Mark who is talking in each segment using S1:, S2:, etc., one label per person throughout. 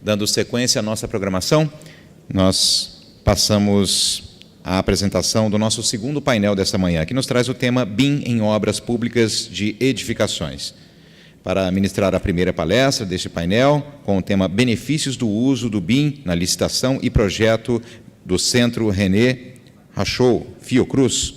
S1: Dando sequência à nossa programação, nós passamos à apresentação do nosso segundo painel desta manhã, que nos traz o tema BIM em Obras Públicas de Edificações. Para ministrar a primeira palestra deste painel, com o tema Benefícios do uso do BIM na licitação e projeto do Centro René Rachou, Fiocruz,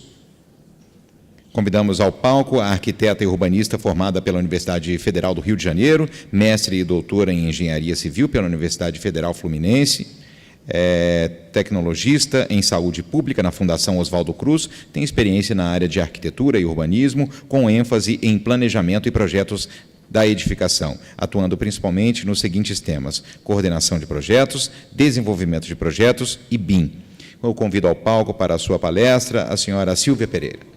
S1: convidamos ao palco a arquiteta e urbanista formada pela Universidade Federal do Rio de Janeiro, mestre e doutora em Engenharia Civil pela Universidade Federal Fluminense, tecnologista em saúde pública na Fundação Oswaldo Cruz, tem experiência na área de arquitetura e urbanismo, com ênfase em planejamento e projetos da edificação, atuando principalmente nos seguintes temas: coordenação de projetos, desenvolvimento de projetos e BIM. Eu convido ao palco para a sua palestra a senhora Silvia Pereira.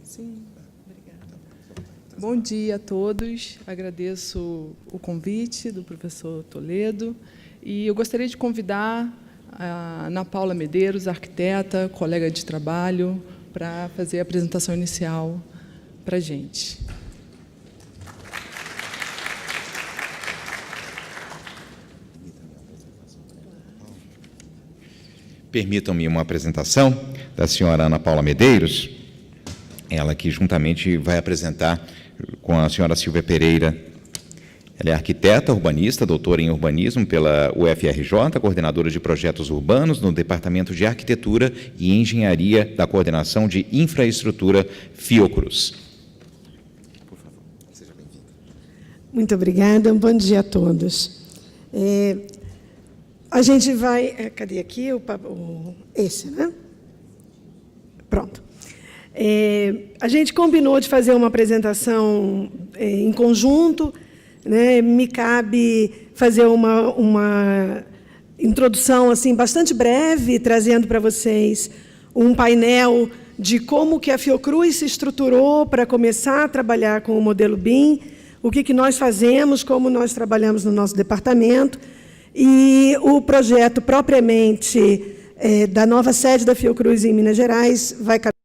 S2: Sim, obrigada. Bom dia a todos. Agradeço o convite do professor Toledo e eu gostaria de convidar a Ana Paula Medeiros, arquiteta, colega de trabalho, para fazer a apresentação inicial para a gente.
S1: Permitam-me uma apresentação da senhora Ana Paula Medeiros, ela que juntamente vai apresentar com a senhora Silvia Pereira. Ela é arquiteta, urbanista, doutora em urbanismo pela UFRJ, coordenadora de projetos urbanos no Departamento de Arquitetura e Engenharia da Coordenação de Infraestrutura Fiocruz.
S3: Por favor, seja bem-vinda. Muito obrigada, bom dia a todos. A gente vai... cadê aqui? Esse, né? Pronto. A gente combinou de fazer uma apresentação em conjunto, né? Me cabe fazer uma introdução assim, bastante breve, trazendo para vocês um painel de como que a Fiocruz se estruturou para começar a trabalhar com o modelo BIM, o que nós fazemos, como nós trabalhamos no nosso departamento, e o projeto propriamente da nova sede da Fiocruz em Minas Gerais vai caber,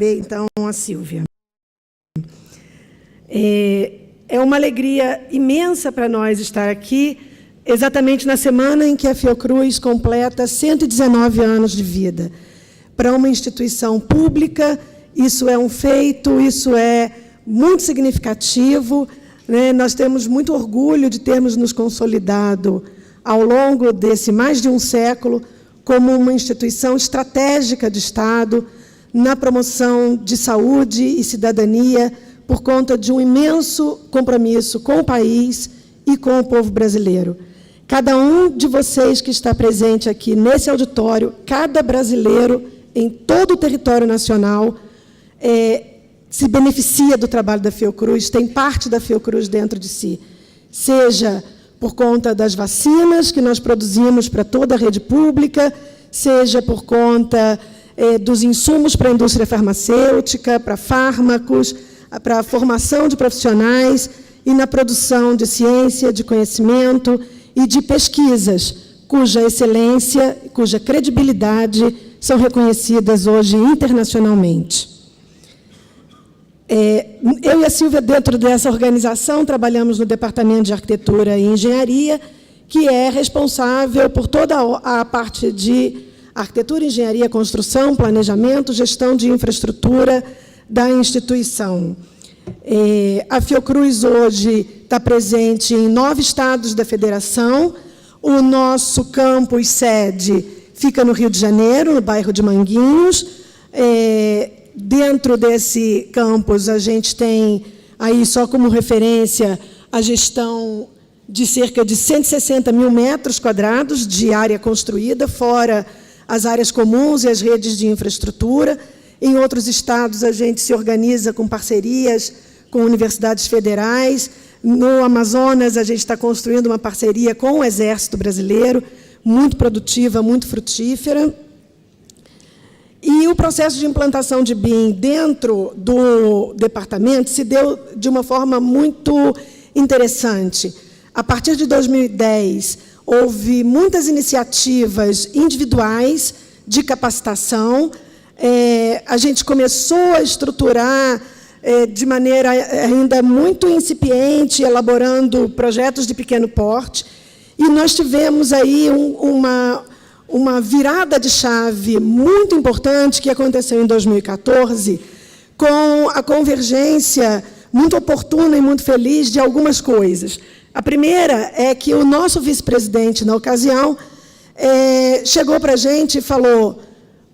S3: então, a Silvia. É uma alegria imensa para nós estar aqui, exatamente na semana em que a Fiocruz completa 119 anos de vida. Para uma instituição pública, isso é um feito, isso é muito significativo, né? Nós temos muito orgulho de termos nos consolidado ao longo desse mais de um século como uma instituição estratégica de Estado na promoção de saúde e cidadania por conta de um imenso compromisso com o país e com o povo brasileiro. Cada um de vocês que está presente aqui nesse auditório, cada brasileiro em todo o território nacional se beneficia do trabalho da Fiocruz, tem parte da Fiocruz dentro de si, seja por conta das vacinas que nós produzimos para toda a rede pública, seja por conta dos insumos para a indústria farmacêutica, para fármacos, para a formação de profissionais e na produção de ciência, de conhecimento e de pesquisas, cuja excelência, cuja credibilidade são reconhecidas hoje internacionalmente. Eu e a Silvia, dentro dessa organização, trabalhamos no Departamento de Arquitetura e Engenharia, que é responsável por toda a parte de arquitetura, engenharia, construção, planejamento, gestão de infraestrutura da instituição. A Fiocruz hoje está presente em 9 estados da federação. O nosso campus sede fica no Rio de Janeiro, no bairro de Manguinhos. Dentro desse campus, a gente tem, aí só como referência, a gestão de cerca de 160 mil metros quadrados de área construída, fora as áreas comuns e as redes de infraestrutura. Em outros estados, a gente se organiza com parcerias com universidades federais. No Amazonas, a gente está construindo uma parceria com o Exército Brasileiro, muito produtiva, muito frutífera. E o processo de implantação de BIM dentro do departamento se deu de uma forma muito interessante. A partir de 2010, houve muitas iniciativas individuais de capacitação. A gente começou a estruturar de maneira ainda muito incipiente, elaborando projetos de pequeno porte, e nós tivemos aí uma virada de chave muito importante que aconteceu em 2014, com a convergência muito oportuna e muito feliz de algumas coisas. A primeira é que o nosso vice-presidente, na ocasião, chegou para a gente e falou: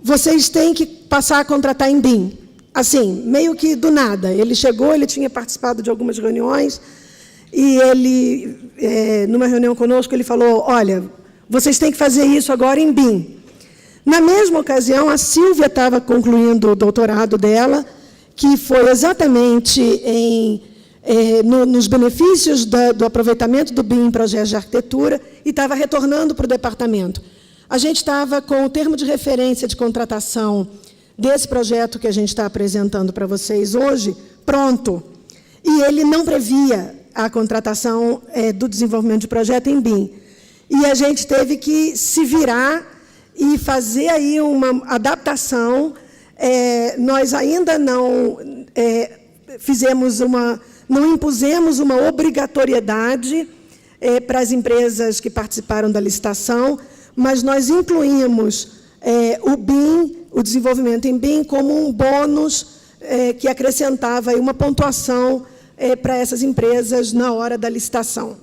S3: vocês têm que passar a contratar em BIM. Assim, meio que do nada. Ele chegou, ele tinha participado de algumas reuniões, e ele, numa reunião conosco, ele falou: olha, vocês têm que fazer isso agora em BIM. Na mesma ocasião, a Sílvia estava concluindo o doutorado dela, que foi exatamente nos benefícios do aproveitamento do BIM em projetos de arquitetura, e estava retornando para o departamento. A gente estava com o termo de referência de contratação desse projeto que a gente está apresentando para vocês hoje, pronto. E ele não previa a contratação do desenvolvimento de projeto em BIM. E a gente teve que se virar e fazer aí uma adaptação. Nós ainda não não impusemos uma obrigatoriedade para as empresas que participaram da licitação, mas nós incluímos o BIM, o desenvolvimento em BIM, como um bônus que acrescentava aí uma pontuação para essas empresas na hora da licitação.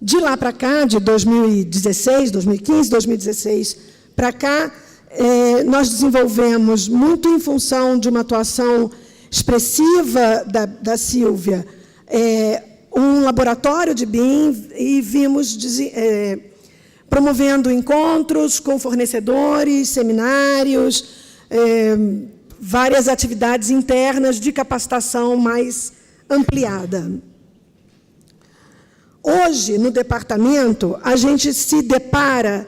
S3: De lá para cá, de 2016, 2015, 2016 para cá, nós desenvolvemos, muito em função de uma atuação expressiva da Sílvia, um laboratório de BIM, e vimos promovendo encontros com fornecedores, seminários, várias atividades internas de capacitação mais ampliada. Hoje, no departamento, a gente se depara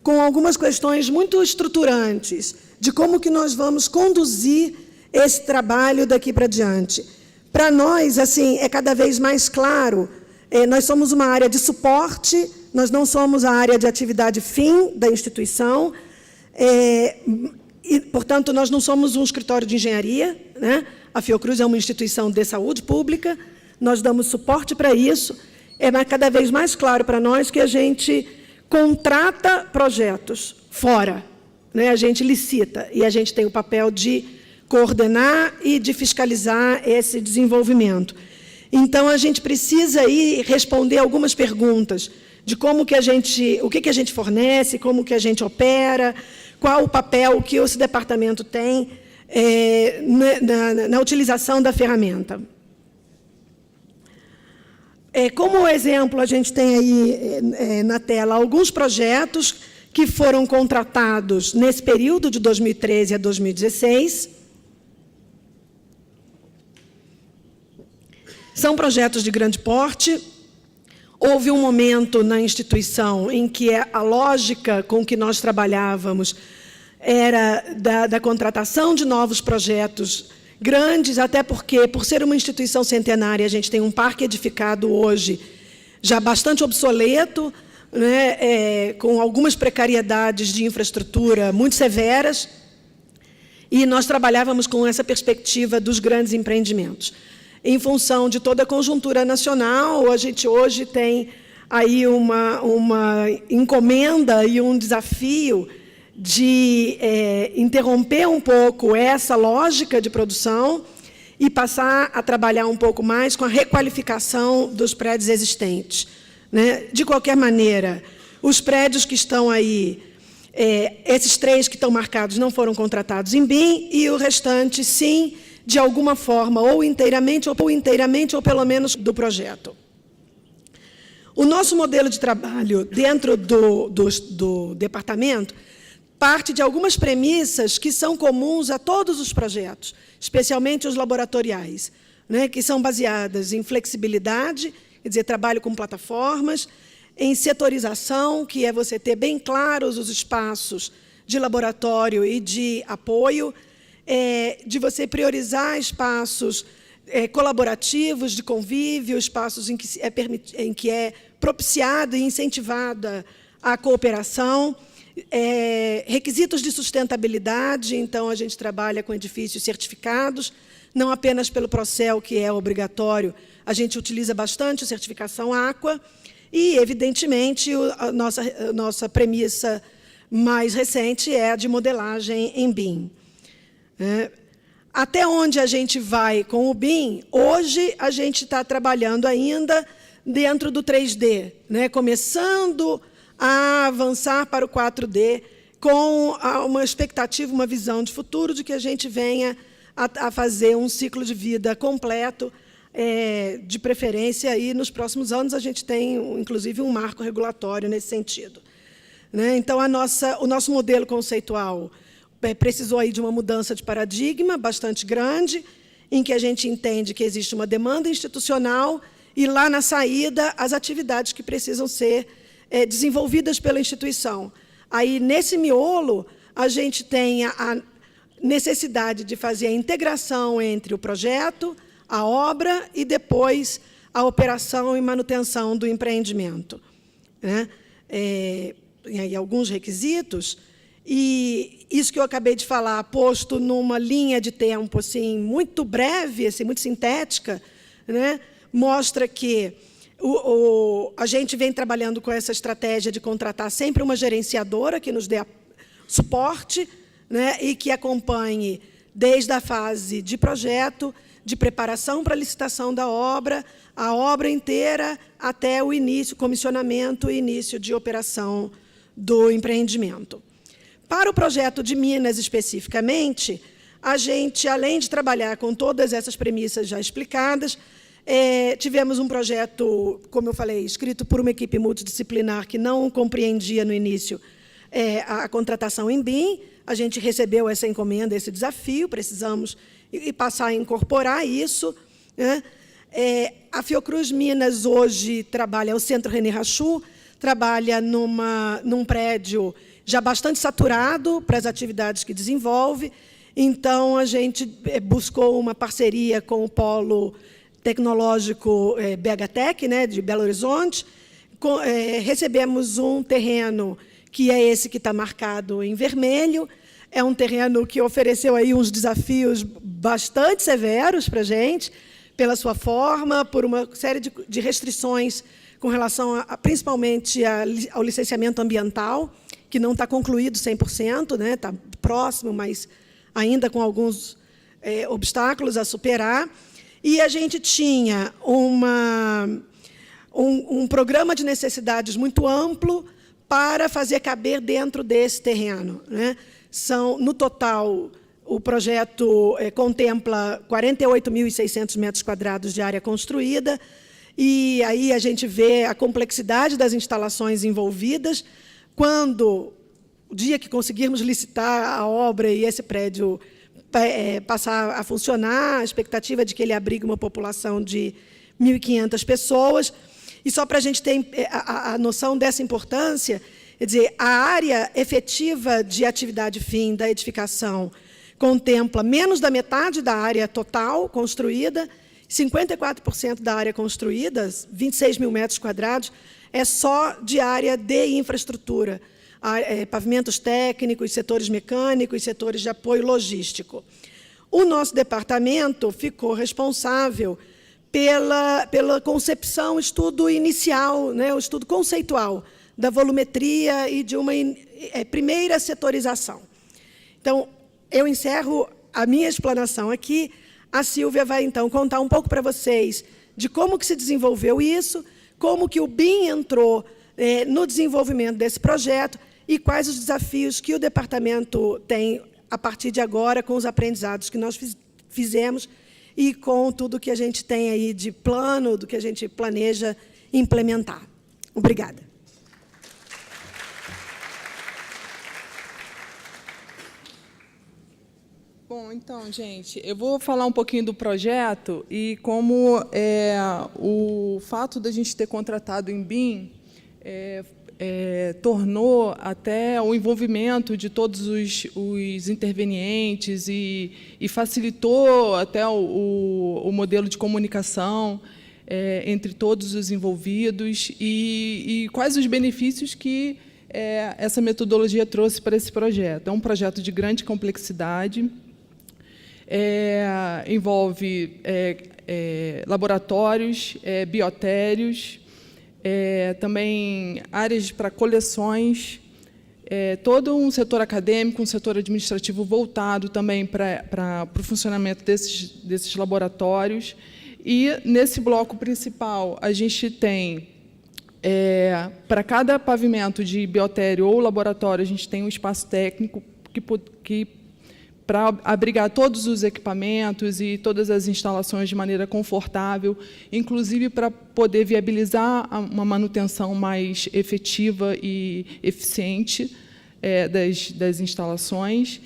S3: com algumas questões muito estruturantes de como que nós vamos conduzir esse trabalho daqui para diante. Para nós, assim, é cada vez mais claro, nós somos uma área de suporte, nós não somos a área de atividade fim da instituição, e, portanto, nós não somos um escritório de engenharia, né? A Fiocruz é uma instituição de saúde pública, nós damos suporte para isso. É cada vez mais claro para nós que a gente contrata projetos fora, né? A gente licita, e a gente tem o papel de coordenar e de fiscalizar esse desenvolvimento. Então, a gente precisa aí responder algumas perguntas de como que o que a gente fornece, como que a gente opera, qual o papel que esse departamento tem na utilização da ferramenta. Como exemplo, a gente tem aí na tela alguns projetos que foram contratados nesse período de 2013 a 2016. São projetos de grande porte. Houve um momento na instituição em que a lógica com que nós trabalhávamos era da contratação de novos projetos grandes, até porque, por ser uma instituição centenária, a gente tem um parque edificado hoje já bastante obsoleto, né, com algumas precariedades de infraestrutura muito severas, e nós trabalhávamos com essa perspectiva dos grandes empreendimentos. Em função de toda a conjuntura nacional, a gente hoje tem aí uma encomenda e um desafio de interromper um pouco essa lógica de produção e passar a trabalhar um pouco mais com a requalificação dos prédios existentes, né? De qualquer maneira, os prédios que estão aí, esses 3 que estão marcados não foram contratados em BIM, e o restante, sim, de alguma forma, ou inteiramente, ou pelo menos do projeto. O nosso modelo de trabalho dentro do departamento parte de algumas premissas que são comuns a todos os projetos, especialmente os laboratoriais, né, que são baseadas em flexibilidade, quer dizer, trabalho com plataformas, em setorização, que é você ter bem claros os espaços de laboratório e de apoio, de você priorizar espaços colaborativos, de convívio, espaços em que é propiciada e incentivada a cooperação, requisitos de sustentabilidade. Então, a gente trabalha com edifícios certificados, não apenas pelo Procel, que é obrigatório, a gente utiliza bastante a certificação Aqua, e, evidentemente, a nossa premissa mais recente é a de modelagem em BIM. Até onde a gente vai com o BIM? Hoje, a gente está trabalhando ainda dentro do 3D, começando a avançar para o 4D, com uma expectativa, uma visão de futuro de que a gente venha a fazer um ciclo de vida completo, de preferência, e nos próximos anos a gente tem, inclusive, um marco regulatório nesse sentido. Então, o nosso modelo conceitual precisou aí de uma mudança de paradigma bastante grande, em que a gente entende que existe uma demanda institucional e, lá na saída, as atividades que precisam ser desenvolvidas pela instituição. Aí, nesse miolo, a gente tem a necessidade de fazer a integração entre o projeto, a obra e, depois, a operação e manutenção do empreendimento. E aí, alguns requisitos, e isso que eu acabei de falar, posto numa linha de tempo assim, muito breve, assim, muito sintética, mostra que a gente vem trabalhando com essa estratégia de contratar sempre uma gerenciadora que nos dê suporte, e que acompanhe desde a fase de projeto, de preparação para a licitação da obra, a obra inteira, até o início, comissionamento e início de operação do empreendimento. Para o projeto de Minas, especificamente, a gente, além de trabalhar com todas essas premissas já explicadas, tivemos um projeto, como eu falei, escrito por uma equipe multidisciplinar que não compreendia no início a contratação em BIM. A gente recebeu essa encomenda, esse desafio, precisamos passar a incorporar isso. A Fiocruz Minas hoje trabalha, o Centro René Rachou, trabalha num prédio já bastante saturado para as atividades que desenvolve. Então, a gente buscou uma parceria com o Polo Tecnológico BHTEC, de Belo Horizonte. Recebemos um terreno que é esse que está marcado em vermelho. É um terreno que ofereceu aí uns desafios bastante severos para a gente, pela sua forma, por uma série de restrições com relação, principalmente, ao licenciamento ambiental, que não está concluído 100%, está próximo, mas ainda com alguns obstáculos a superar. E a gente tinha um programa de necessidades muito amplo para fazer caber dentro desse terreno. No total, o projeto contempla 48.600 metros quadrados de área construída, e aí a gente vê a complexidade das instalações envolvidas. Quando, o dia que conseguirmos licitar a obra e esse prédio passar a funcionar, a expectativa é de que ele abrigue uma população de 1.500 pessoas. E só para a gente ter a noção dessa importância, quer dizer, a área efetiva de atividade fim da edificação contempla menos da metade da área total construída, 54% da área construída, 26 mil metros quadrados, é só de área de infraestrutura, pavimentos técnicos, setores mecânicos, setores de apoio logístico. O nosso departamento ficou responsável pela concepção, estudo inicial, o estudo conceitual da volumetria e de uma primeira setorização. Então, eu encerro a minha explanação aqui. A Sílvia vai, então, contar um pouco para vocês de como que se desenvolveu isso, como que o BIM entrou no desenvolvimento desse projeto e quais os desafios que o departamento tem a partir de agora com os aprendizados que nós fizemos e com tudo que a gente tem aí de plano, do que a gente planeja implementar. Obrigada.
S2: Bom, então, gente, eu vou falar um pouquinho do projeto e como o fato da gente ter contratado em BIM tornou até o envolvimento de todos os intervenientes e facilitou até o modelo de comunicação entre todos os envolvidos e quais os benefícios que essa metodologia trouxe para esse projeto. É um projeto de grande complexidade, envolve laboratórios, biotérios, também áreas para coleções, todo um setor acadêmico, um setor administrativo voltado também para o funcionamento desses laboratórios. E, nesse bloco principal, a gente tem, para cada pavimento de biotério ou laboratório, a gente tem um espaço técnico que para abrigar todos os equipamentos e todas as instalações de maneira confortável, inclusive para poder viabilizar uma manutenção mais efetiva e eficiente das instalações.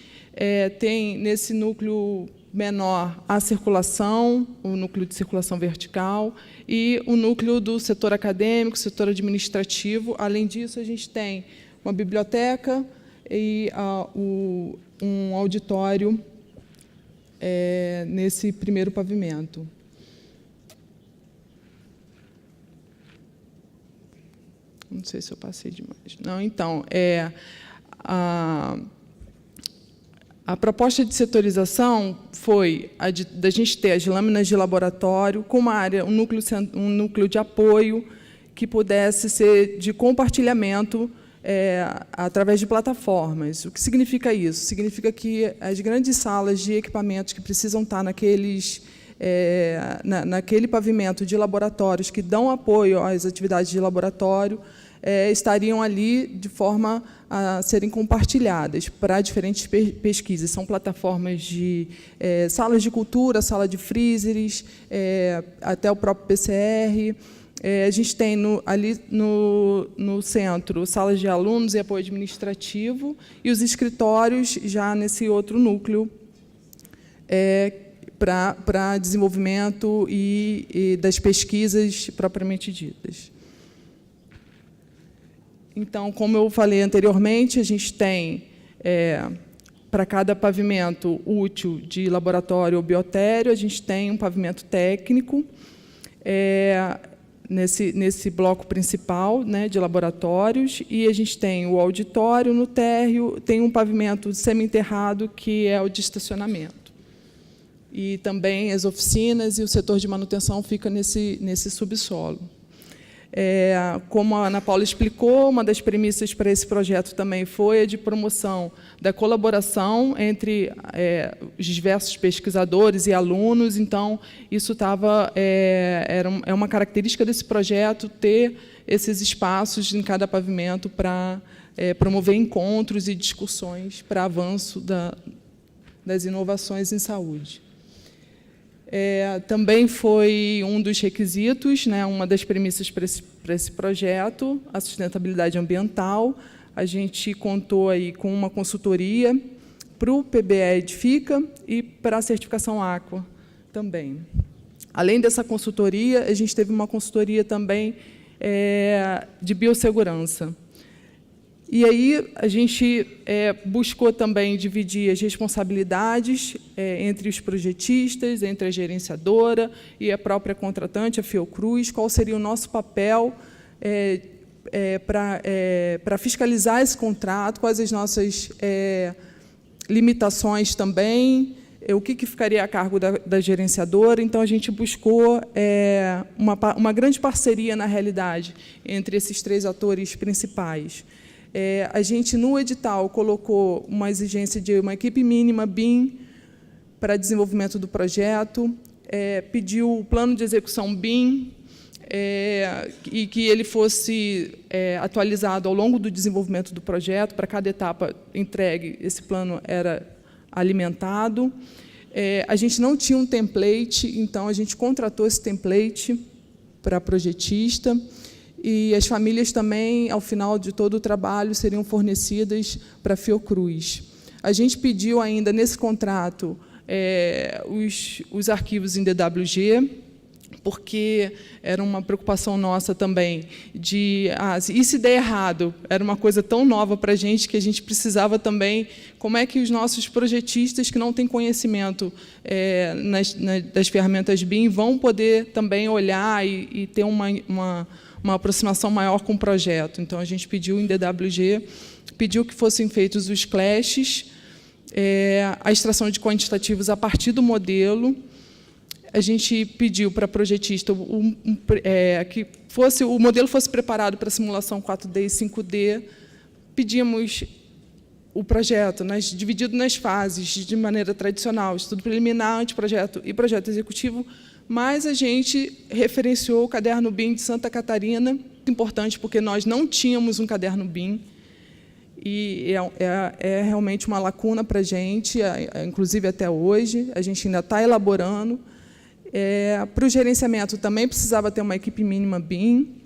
S2: Tem, nesse núcleo menor, a circulação, o núcleo de circulação vertical, e o núcleo do setor acadêmico, setor administrativo. Além disso, a gente tem uma biblioteca e um auditório nesse primeiro pavimento. Não sei se eu passei demais. Não, então, a proposta de setorização foi da gente ter as lâminas de laboratório com uma área, um núcleo de apoio que pudesse ser de compartilhamento através de plataformas. O que significa isso? Significa que as grandes salas de equipamentos que precisam estar naquele pavimento de laboratórios que dão apoio às atividades de laboratório estariam ali de forma a serem compartilhadas para diferentes pesquisas. São plataformas de salas de cultura, sala de freezers, até o próprio PCR. A gente tem ali no centro salas de alunos e apoio administrativo, e os escritórios já nesse outro núcleo para desenvolvimento e das pesquisas propriamente ditas. Então, como eu falei anteriormente, a gente tem, para cada pavimento útil de laboratório ou biotério, a gente tem um pavimento técnico, nesse bloco principal, né, de laboratórios, e a gente tem o auditório no térreo, tem um pavimento semi-enterrado, que é o de estacionamento. E também as oficinas e o setor de manutenção fica nesse subsolo. Como a Ana Paula explicou, uma das premissas para esse projeto também foi a de promoção da colaboração entre os diversos pesquisadores e alunos. Então, isso é uma característica desse projeto, ter esses espaços em cada pavimento para promover encontros e discussões para avanço das inovações em saúde. Também foi um dos requisitos, né, uma das premissas para esse projeto, a sustentabilidade ambiental. A gente contou aí com uma consultoria para o PBE Edifica e para a certificação Aqua também. Além dessa consultoria, a gente teve uma consultoria também de biossegurança. E aí a gente buscou também dividir as responsabilidades entre os projetistas, entre a gerenciadora e a própria contratante, a Fiocruz, qual seria o nosso papel para fiscalizar esse contrato, quais as nossas limitações também, o que ficaria a cargo da gerenciadora. Então, a gente buscou uma grande parceria, na realidade, entre esses três atores principais. A gente, no edital, colocou uma exigência de uma equipe mínima BIM para desenvolvimento do projeto, pediu o plano de execução BIM, e que ele fosse atualizado ao longo do desenvolvimento do projeto. Para cada etapa entregue, esse plano era alimentado. A gente não tinha um template, então a gente contratou esse template para a projetista, e as famílias também, ao final de todo o trabalho, seriam fornecidas para a Fiocruz. A gente pediu ainda, nesse contrato, os arquivos em DWG, porque era uma preocupação nossa também de e se der errado, era uma coisa tão nova para a gente que a gente precisava também como é que os nossos projetistas que não têm conhecimento das ferramentas BIM vão poder também olhar e ter uma aproximação maior com o projeto. Então a gente pediu em DWG, pediu que fossem feitos os clashes, a extração de quantitativos a partir do modelo. A gente pediu para a projetista que o modelo fosse preparado para simulação 4D e 5D. Pedimos o projeto dividido nas fases, de maneira tradicional, estudo preliminar, anteprojeto e projeto executivo, mas a gente referenciou o caderno BIM de Santa Catarina, importante porque nós não tínhamos um caderno BIM, e é realmente uma lacuna para a gente, inclusive até hoje, a gente ainda está elaborando. Para o gerenciamento também precisava ter uma equipe mínima BIM.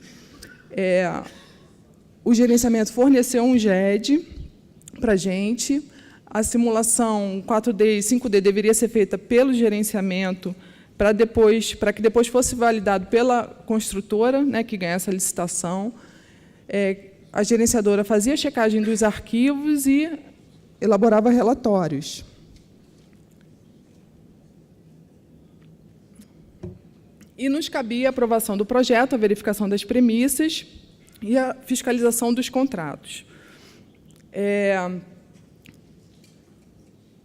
S2: O gerenciamento forneceu um GED para a gente. A simulação 4D e 5D deveria ser feita pelo gerenciamento para que depois fosse validado pela construtora, que ganha essa licitação. A gerenciadora fazia a checagem dos arquivos e elaborava relatórios. E nos cabia a aprovação do projeto, a verificação das premissas e a fiscalização dos contratos.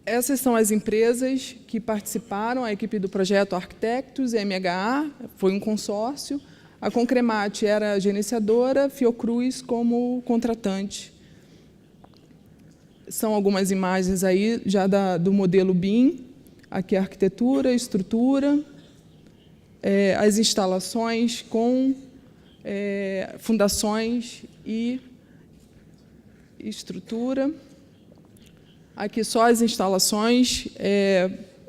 S2: Essas são as empresas que participaram, a equipe do projeto Arquitectos, MHA, foi um consórcio, a Concremate era a gerenciadora, Fiocruz como contratante. São algumas imagens aí já do modelo BIM, aqui a arquitetura, a estrutura, as instalações com fundações e estrutura. Aqui só as instalações,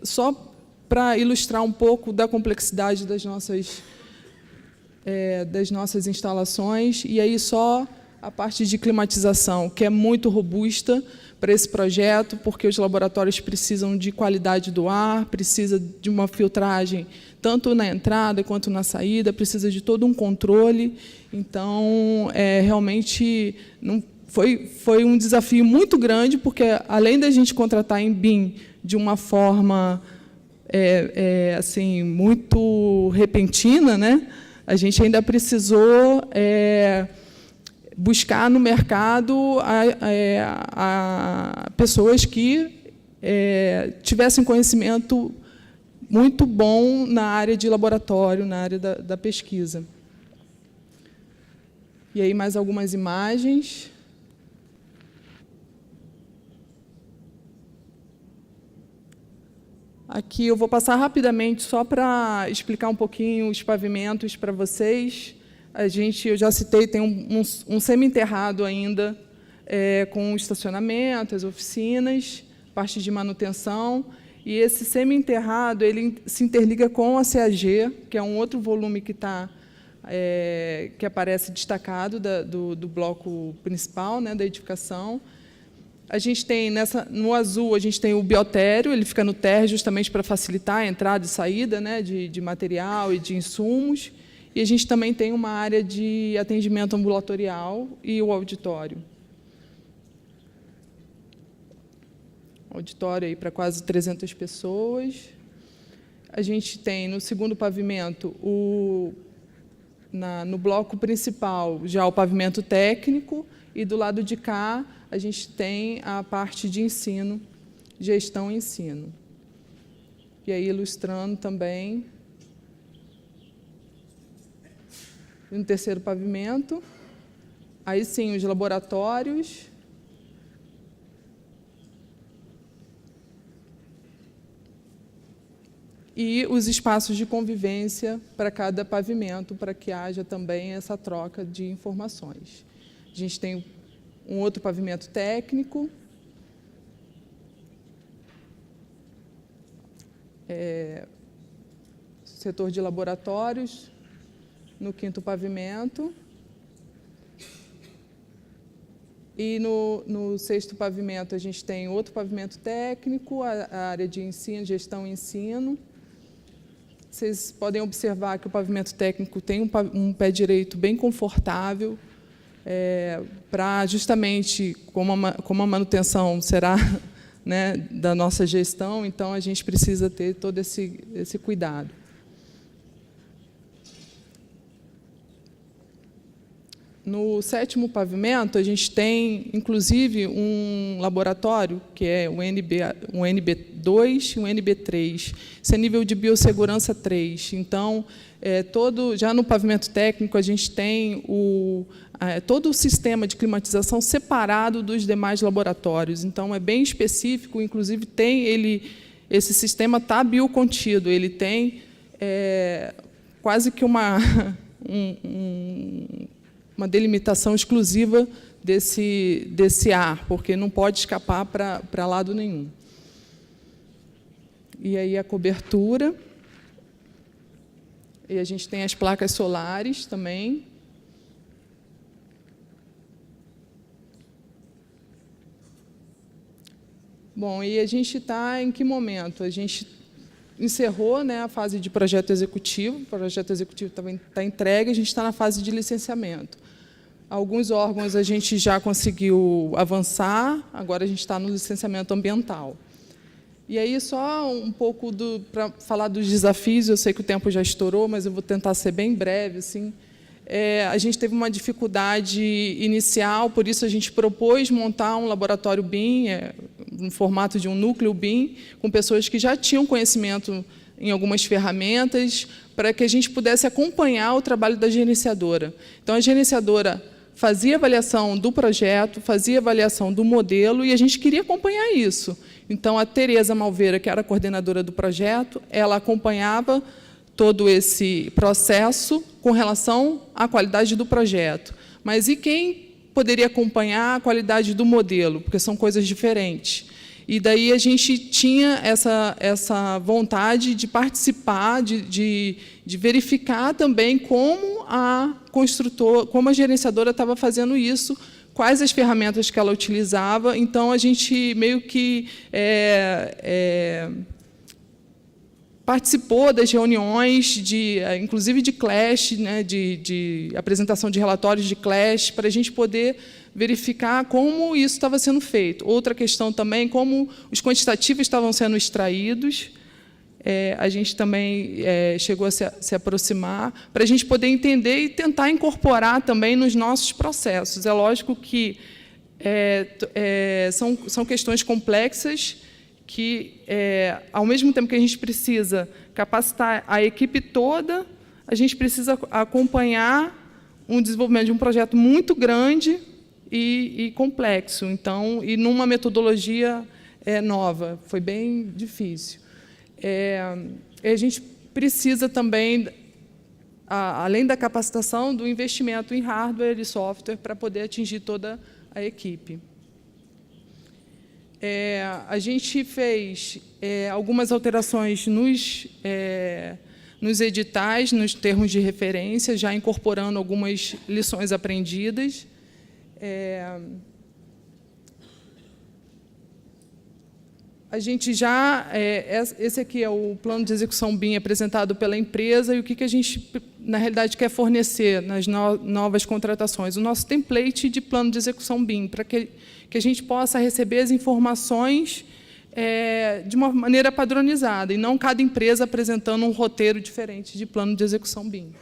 S2: só para ilustrar um pouco da complexidade das nossas instalações, e aí só a parte de climatização, que é muito robusta para esse projeto, porque os laboratórios precisam de qualidade do ar, precisa de uma filtragem tanto na entrada quanto na saída, precisa de todo um controle. Então, realmente foi um desafio muito grande, porque, além da gente contratar em BIM de uma forma assim, muito repentina, a gente ainda precisou buscar no mercado pessoas que tivessem conhecimento muito bom na área de laboratório, na área da pesquisa. E aí mais algumas imagens. Aqui eu vou passar rapidamente só para explicar um pouquinho os pavimentos para vocês. Eu já citei, tem um semi-enterrado ainda, com estacionamento, as oficinas, parte de manutenção. E esse semi-enterrado ele se interliga com a CAG, que é um outro volume que aparece destacado do bloco principal, da edificação. A gente tem, no azul, a gente tem o biotério, ele fica no térreo justamente para facilitar a entrada e saída de material e de insumos. E a gente também tem uma área de atendimento ambulatorial e o auditório. Auditório aí para quase 300 pessoas. A gente tem, no segundo pavimento, no bloco principal, já o pavimento técnico, e do lado de cá a gente tem a parte de ensino, gestão e ensino. E aí, ilustrando também, no terceiro pavimento, aí sim, os laboratórios, e os espaços de convivência para cada pavimento, para que haja também essa troca de informações. A gente tem um outro pavimento técnico, setor de laboratórios, no quinto pavimento, e no sexto pavimento a gente tem outro pavimento técnico, a área de ensino, gestão e ensino, Vocês podem observar que o pavimento técnico tem um pé direito bem confortável, para justamente, como a manutenção será, né, da nossa gestão, então a gente precisa ter todo esse cuidado. No 7º pavimento, a gente tem, inclusive, um laboratório, que é um NB2 e um NB3. Esse é nível de biossegurança 3. Então, já no pavimento técnico, a gente tem todo o sistema de climatização separado dos demais laboratórios. Então, é bem específico, inclusive, esse sistema está biocontido, ele tem quase que uma delimitação exclusiva desse ar, porque não pode escapar para lado nenhum. E aí a cobertura. E a gente tem as placas solares também. Bom, e a gente está em que momento? A gente encerrou, né, a fase de projeto executivo. O projeto executivo está entregue, a gente está na fase de licenciamento. Alguns órgãos a gente já conseguiu avançar, agora a gente está no licenciamento ambiental. E aí, só um pouco para falar dos desafios, eu sei que o tempo já estourou, mas eu vou tentar ser bem breve. Assim. A gente teve uma dificuldade inicial, por isso a gente propôs montar um laboratório BIM, no formato de um núcleo BIM, com pessoas que já tinham conhecimento em algumas ferramentas, para que a gente pudesse acompanhar o trabalho da gerenciadora. Então, a gerenciadora fazia avaliação do projeto, fazia avaliação do modelo, e a gente queria acompanhar isso. Então, a Tereza Malveira, que era a coordenadora do projeto, ela acompanhava todo esse processo com relação à qualidade do projeto. Mas e quem poderia acompanhar a qualidade do modelo? Porque são coisas diferentes. E daí a gente tinha essa vontade de participar, de verificar também como a gerenciadora estava fazendo isso, quais as ferramentas que ela utilizava. Então, a gente meio que participou das reuniões, inclusive de clash, né, de apresentação de relatórios de clash, para a gente poder verificar como isso estava sendo feito. Outra questão também, como os quantitativos estavam sendo extraídos. A gente também chegou a se aproximar, para a gente poder entender e tentar incorporar também nos nossos processos. É lógico que são questões complexas, que, ao mesmo tempo que a gente precisa capacitar a equipe toda, a gente precisa acompanhar um desenvolvimento de um projeto muito grande e complexo, então, e numa metodologia nova. Foi bem difícil. A gente precisa também, além da capacitação, do investimento em hardware e software para poder atingir toda a equipe. A gente fez algumas alterações nos editais, nos termos de referência, já incorporando algumas lições aprendidas. A gente já... esse aqui é o plano de execução BIM apresentado pela empresa, e o que a gente, na realidade, quer fornecer nas novas contratações? O nosso template de plano de execução BIM, para que a gente possa receber as informações de uma maneira padronizada, e não cada empresa apresentando um roteiro diferente de plano de execução BIM.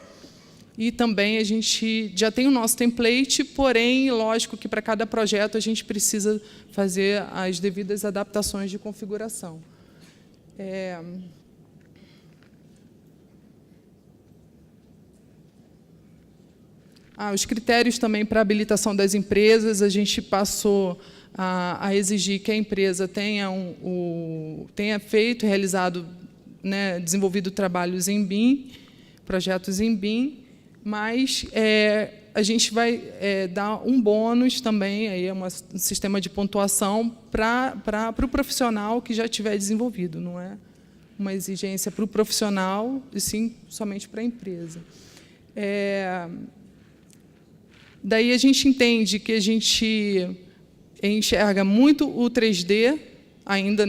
S2: E também a gente já tem o nosso template, porém, lógico que para cada projeto a gente precisa fazer as devidas adaptações de configuração. Os critérios também para habilitação das empresas, a gente passou a exigir que a empresa tenha feito, realizado, né, desenvolvido trabalhos em BIM, projetos em BIM, mas a gente vai dar um bônus também, aí um sistema de pontuação para o profissional que já tiver desenvolvido, não é uma exigência para o profissional, e sim somente para a empresa. Daí a gente entende que a gente enxerga muito o 3D ainda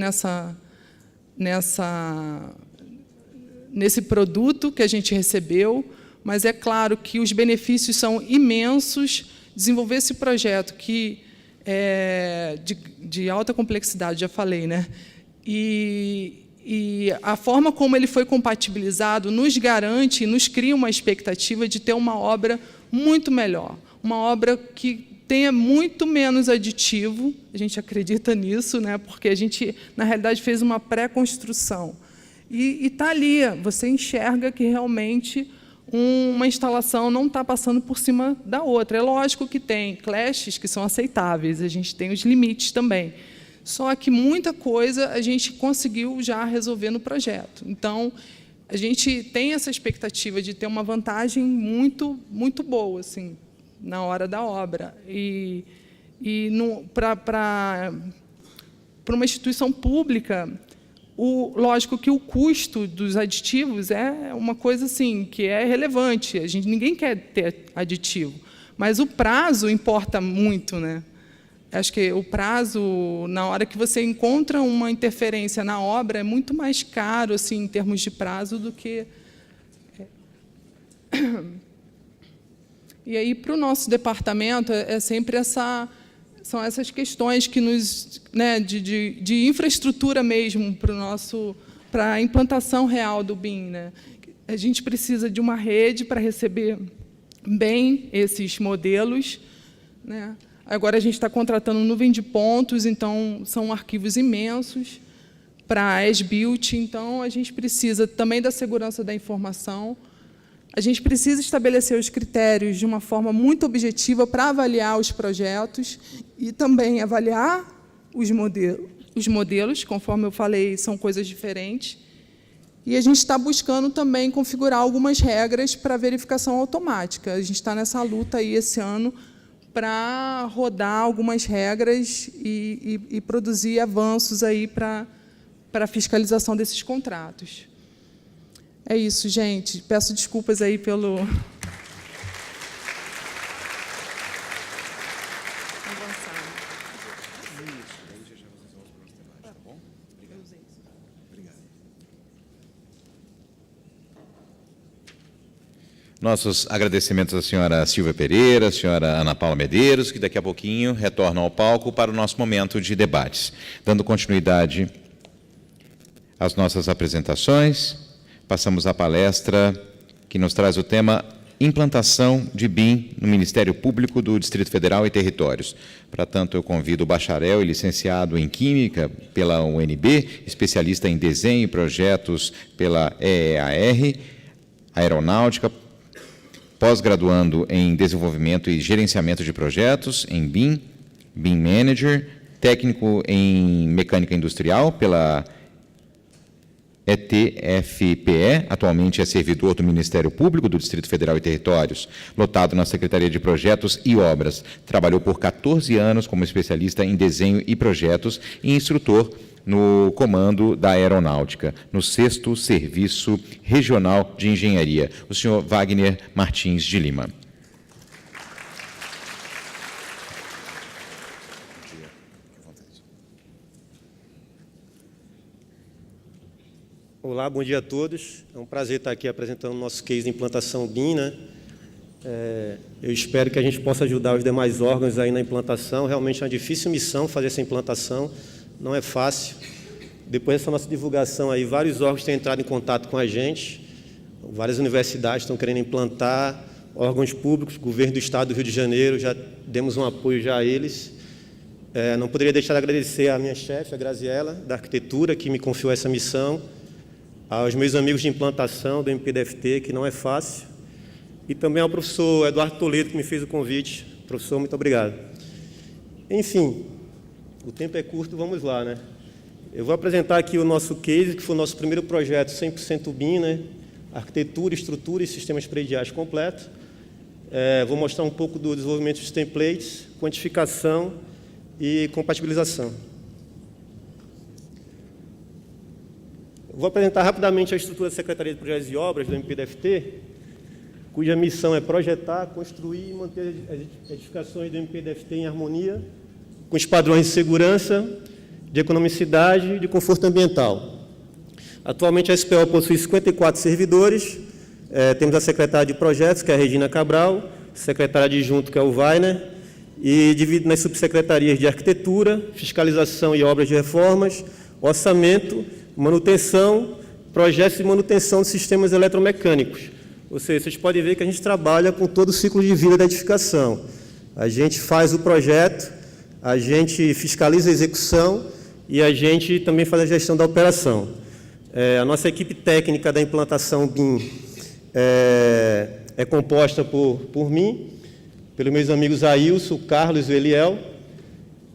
S2: nesse produto que a gente recebeu, mas é claro que os benefícios são imensos. Desenvolver esse projeto que é de alta complexidade, já falei, né? E a forma como ele foi compatibilizado nos garante, nos cria uma expectativa de ter uma obra muito melhor, uma obra que tenha muito menos aditivo. A gente acredita nisso, né? Porque a gente, na realidade, fez uma pré-construção. E está ali, você enxerga que realmente uma instalação não está passando por cima da outra. É lógico que tem clashes que são aceitáveis, a gente tem os limites também. Só que muita coisa a gente conseguiu já resolver no projeto. Então, a gente tem essa expectativa de ter uma vantagem muito, muito boa, assim, na hora da obra. E para uma instituição pública, lógico que o custo dos aditivos é uma coisa assim, que é relevante. Ninguém quer ter aditivo, mas o prazo importa muito, né? Acho que o prazo, na hora que você encontra uma interferência na obra, é muito mais caro, assim, em termos de prazo, do que... E aí, para o nosso departamento, sempre são essas questões que nos, né, de infraestrutura mesmo para a implantação real do BIM, né? A gente precisa de uma rede para receber bem esses modelos, né? Agora a gente está contratando nuvem de pontos, então são arquivos imensos para as-built, então a gente precisa também da segurança da informação. A gente precisa estabelecer os critérios de uma forma muito objetiva para avaliar os projetos e também avaliar os modelos, conforme eu falei, são coisas diferentes. E a gente está buscando também configurar algumas regras para verificação automática. A gente está nessa luta aí esse ano para rodar algumas regras e produzir avanços aí para a fiscalização desses contratos. É isso, gente. Peço desculpas aí pelo...
S1: Nossos agradecimentos à senhora Silvia Pereira, à senhora Ana Paula Medeiros, que daqui a pouquinho retornam ao palco para o nosso momento de debates. Dando continuidade às nossas apresentações, passamos à palestra que nos traz o tema Implantação de BIM no Ministério Público do Distrito Federal e Territórios. Para tanto, eu convido o bacharel e licenciado em Química pela UNB, especialista em desenho e projetos pela EEAR, Aeronáutica, pós-graduando em Desenvolvimento e Gerenciamento de Projetos, em BIM, BIM Manager, técnico em Mecânica Industrial pela ETFPE, atualmente é servidor do Ministério Público do Distrito Federal e Territórios, lotado na Secretaria de Projetos e Obras. Trabalhou por 14 anos como especialista em desenho e projetos e instrutor no comando da Aeronáutica, no 6º Serviço Regional de Engenharia. O senhor Wagner Martins de Lima.
S4: Olá, bom dia a todos. É um prazer estar aqui apresentando o nosso case de implantação BIM, né? Eu espero que a gente possa ajudar os demais órgãos aí na implantação. Realmente é uma difícil missão fazer essa implantação, não é fácil. Depois dessa nossa divulgação aí, vários órgãos têm entrado em contato com a gente, várias universidades estão querendo implantar, órgãos públicos, governo do Estado do Rio de Janeiro, já demos um apoio já a eles. Não poderia deixar de agradecer à minha chefe, a Graziela, da arquitetura, que me confiou essa missão, aos meus amigos de implantação do MPDFT, que não é fácil, e também ao professor Eduardo Toledo, que me fez o convite. Professor, muito obrigado. Enfim, o tempo é curto, vamos lá, né? Eu vou apresentar aqui o nosso case, que foi o nosso primeiro projeto 100% BIM, né? Arquitetura, estrutura e sistemas prediais completo. Vou mostrar um pouco do desenvolvimento dos templates, quantificação e compatibilização. Vou apresentar rapidamente a estrutura da Secretaria de Projetos e Obras, do MPDFT, cuja missão é projetar, construir e manter as edificações do MPDFT em harmonia com os padrões de segurança, de economicidade e de conforto ambiental. Atualmente a SPO possui 54 servidores, temos a secretária de projetos, que é a Regina Cabral, secretária adjunto, que é o Weiner, e dividido nas subsecretarias de arquitetura, fiscalização e obras de reformas, orçamento, manutenção, projetos de manutenção de sistemas eletromecânicos. Ou seja, vocês podem ver que a gente trabalha com todo o ciclo de vida da edificação. A gente faz o projeto, a gente fiscaliza a execução e a gente também faz a gestão da operação. A nossa equipe técnica da implantação BIM é composta por mim, pelos meus amigos Ailson, Carlos e Eliel.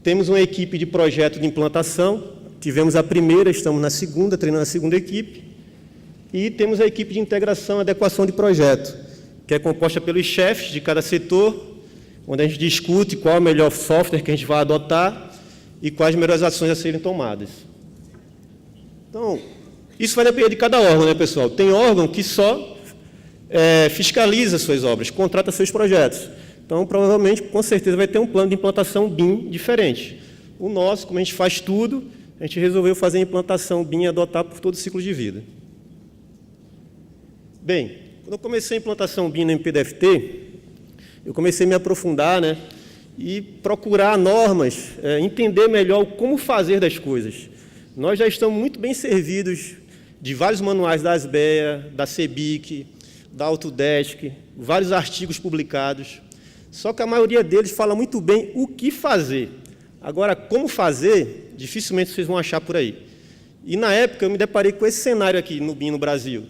S4: Temos uma equipe de projeto de implantação, tivemos a primeira, estamos na segunda, treinando a segunda equipe. E temos a equipe de integração e adequação de projeto, que é composta pelos chefes de cada setor, onde a gente discute qual é o melhor software que a gente vai adotar e quais as melhores ações a serem tomadas. Então, isso vai depender de cada órgão, né, pessoal? Tem órgão que só fiscaliza suas obras, contrata seus projetos. Então, provavelmente, com certeza, vai ter um plano de implantação BIM diferente. O nosso, como a gente faz tudo, a gente resolveu fazer a implantação BIM e adotar por todo o ciclo de vida. Bem, quando eu comecei a implantação BIM no MPDFT, eu comecei a me aprofundar, né, e procurar normas, entender melhor como fazer das coisas. Nós já estamos muito bem servidos de vários manuais da ASBEA, da CEBIC, da Autodesk, vários artigos publicados, só que a maioria deles fala muito bem o que fazer. Agora, como fazer, dificilmente vocês vão achar por aí. E, na época, eu me deparei com esse cenário aqui no BIM no Brasil.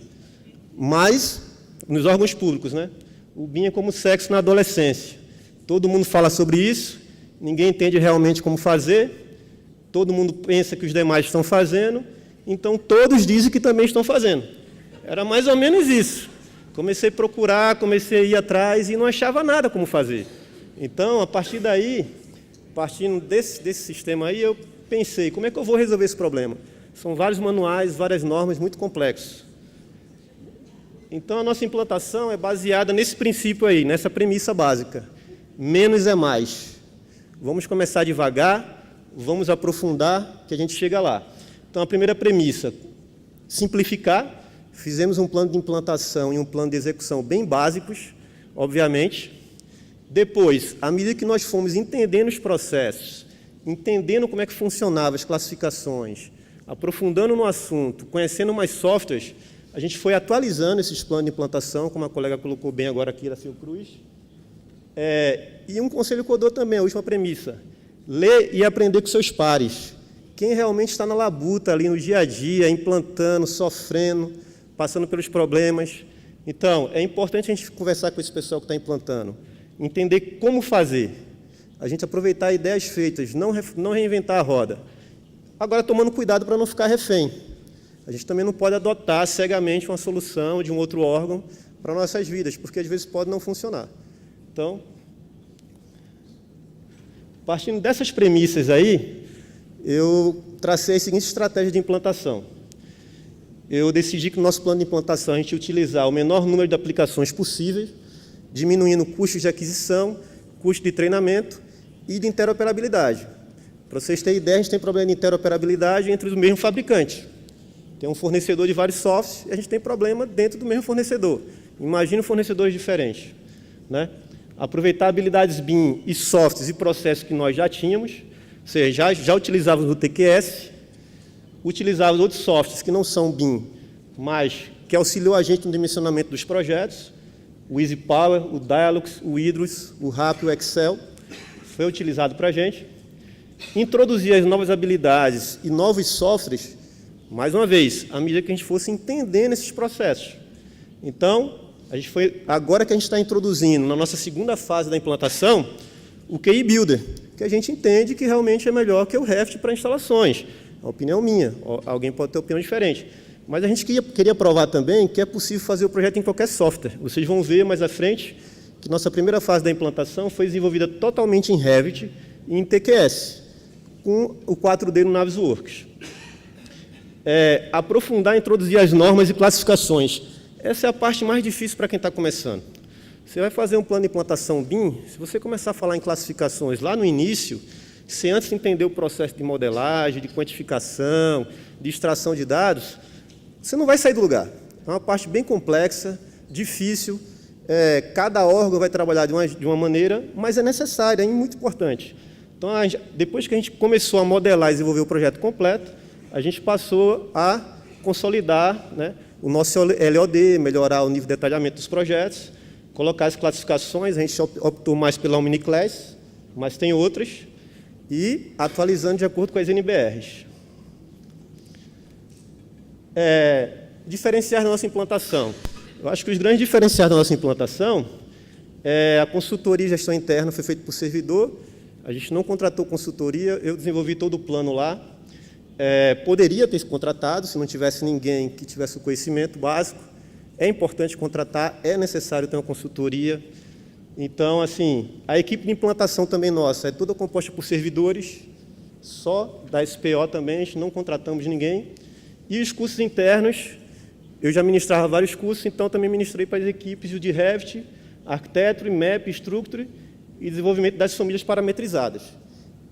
S4: Mas, nos órgãos públicos, né? O BIM é como sexo na adolescência. Todo mundo fala sobre isso, ninguém entende realmente como fazer, todo mundo pensa que os demais estão fazendo, então todos dizem que também estão fazendo. Era mais ou menos isso. Comecei a procurar, comecei a ir atrás e não achava nada como fazer. Então, a partir daí, partindo desse sistema aí, eu pensei, como é que eu vou resolver esse problema? São vários manuais, várias normas, muito complexos. Então, a nossa implantação é baseada nesse princípio aí, nessa premissa básica. Menos é mais. Vamos começar devagar, vamos aprofundar, que a gente chega lá. Então, a primeira premissa, simplificar. Fizemos um plano de implantação e um plano de execução bem básicos, obviamente. Depois, à medida que nós fomos entendendo os processos, entendendo como é que funcionavam as classificações, aprofundando no assunto, conhecendo mais softwares, a gente foi atualizando esses planos de implantação, como a colega colocou bem agora aqui, da Fiocruz. E um conselho que eu dou também, a última premissa, ler e aprender com seus pares. Quem realmente está na labuta ali no dia a dia, implantando, sofrendo, passando pelos problemas. Então, é importante a gente conversar com esse pessoal que está implantando, entender como fazer, a gente aproveitar ideias feitas, não reinventar a roda. Agora, tomando cuidado para não ficar refém. A gente também não pode adotar cegamente uma solução de um outro órgão para nossas vidas, porque às vezes pode não funcionar. Então, partindo dessas premissas aí, eu tracei a seguinte estratégia de implantação. Eu decidi que no nosso plano de implantação a gente ia utilizar o menor número de aplicações possíveis, diminuindo custos de aquisição, custo de treinamento e de interoperabilidade. Para vocês terem ideia, a gente tem problema de interoperabilidade entre os mesmos fabricantes. Tem um fornecedor de vários softwares e a gente tem problema dentro do mesmo fornecedor. Imagina fornecedores diferentes, né? Aproveitar habilidades BIM e softwares e processos que nós já tínhamos, ou seja, já utilizávamos o TQS, utilizávamos outros softwares que não são BIM, mas que auxiliam a gente no dimensionamento dos projetos, o Easy Power, o Dialux, o Hydrus, o RAP, o Excel, foi utilizado para a gente. Introduzir as novas habilidades e novos softwares, mais uma vez, à medida que a gente fosse entendendo esses processos. Então, agora que a gente está introduzindo, na nossa segunda fase da implantação, o QI Builder, que a gente entende que realmente é melhor que o Revit para instalações. A opinião minha, alguém pode ter opinião diferente. Mas a gente queria provar também que é possível fazer o projeto em qualquer software. Vocês vão ver mais à frente que nossa primeira fase da implantação foi desenvolvida totalmente em Revit e em TQS, com o 4D no Navisworks. Aprofundar e introduzir as normas e classificações. Essa é a parte mais difícil para quem está começando. Você vai fazer um plano de implantação BIM, se você começar a falar em classificações lá no início, se antes entender o processo de modelagem, de quantificação, de extração de dados, você não vai sair do lugar. É uma parte bem complexa, difícil, cada órgão vai trabalhar de uma maneira, mas é necessário, é muito importante. Então, depois que a gente começou a modelar e desenvolver o projeto completo, a gente passou a consolidar, né, o nosso LOD, melhorar o nível de detalhamento dos projetos, colocar as classificações, a gente optou mais pela Omniclass, mas tem outras, e atualizando de acordo com as NBRs. Diferenciais da nossa implantação. Eu acho que os grandes diferenciais da nossa implantação a consultoria e gestão interna foi feita por servidor, a gente não contratou consultoria, eu desenvolvi todo o plano lá, poderia ter se contratado, se não tivesse ninguém que tivesse o conhecimento básico, é importante contratar, é necessário ter uma consultoria. Então, assim, a equipe de implantação também nossa é toda composta por servidores, só da SPO também, a gente não contratamos ninguém. E os cursos internos, eu já ministrava vários cursos, então também ministrei para as equipes de Revit, Architecture, Map, Structure e desenvolvimento das famílias parametrizadas.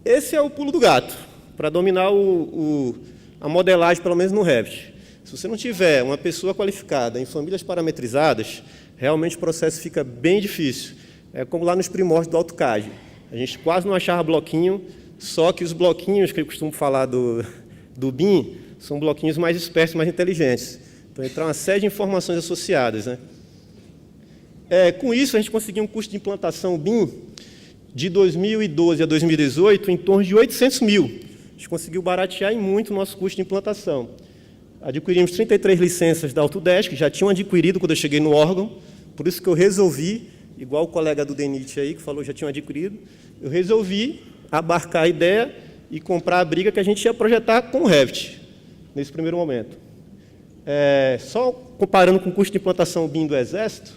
S4: Esse é o pulo do gato, para dominar a modelagem, pelo menos no Revit. Se você não tiver uma pessoa qualificada em famílias parametrizadas, realmente o processo fica bem difícil. É como lá nos primórdios do AutoCAD. A gente quase não achava bloquinho, só que os bloquinhos que eu costumo falar do BIM são bloquinhos mais espertos, mais inteligentes. Então, entra uma série de informações associadas, né? Com isso, a gente conseguiu um custo de implantação BIM de 2012 a 2018 em torno de 800 mil. A gente conseguiu baratear em muito o nosso custo de implantação. Adquirimos 33 licenças da Autodesk, já tinham adquirido quando eu cheguei no órgão, por isso que eu resolvi, igual o colega do DENIT aí, que falou que já tinham adquirido, eu resolvi abarcar a ideia e comprar a briga que a gente ia projetar com o Revit, nesse primeiro momento. Só comparando com o custo de implantação BIM do Exército,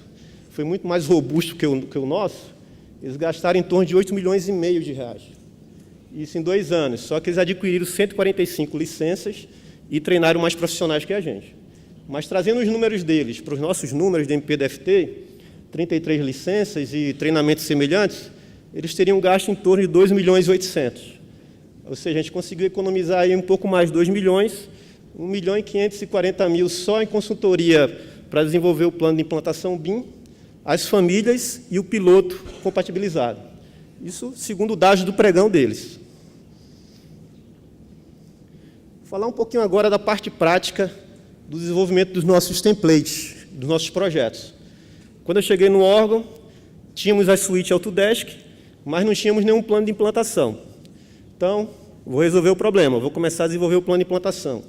S4: foi muito mais robusto que o nosso, eles gastaram em torno de 8,5 milhões de reais. Isso em 2 anos, só que eles adquiriram 145 licenças e treinaram mais profissionais que a gente. Mas trazendo os números deles para os nossos números de MPDFT, 33 licenças e treinamentos semelhantes, eles teriam gasto em torno de 2,8 milhões. Ou seja, a gente conseguiu economizar aí um pouco mais de 2 milhões, 1,540 mil só em consultoria para desenvolver o plano de implantação BIM, as famílias e o piloto compatibilizado. Isso segundo dados do pregão deles. Vou falar um pouquinho agora da parte prática do desenvolvimento dos nossos templates, dos nossos projetos. Quando eu cheguei no órgão, tínhamos a suíte Autodesk, mas não tínhamos nenhum plano de implantação. Então, vou resolver o problema, vou começar a desenvolver o plano de implantação.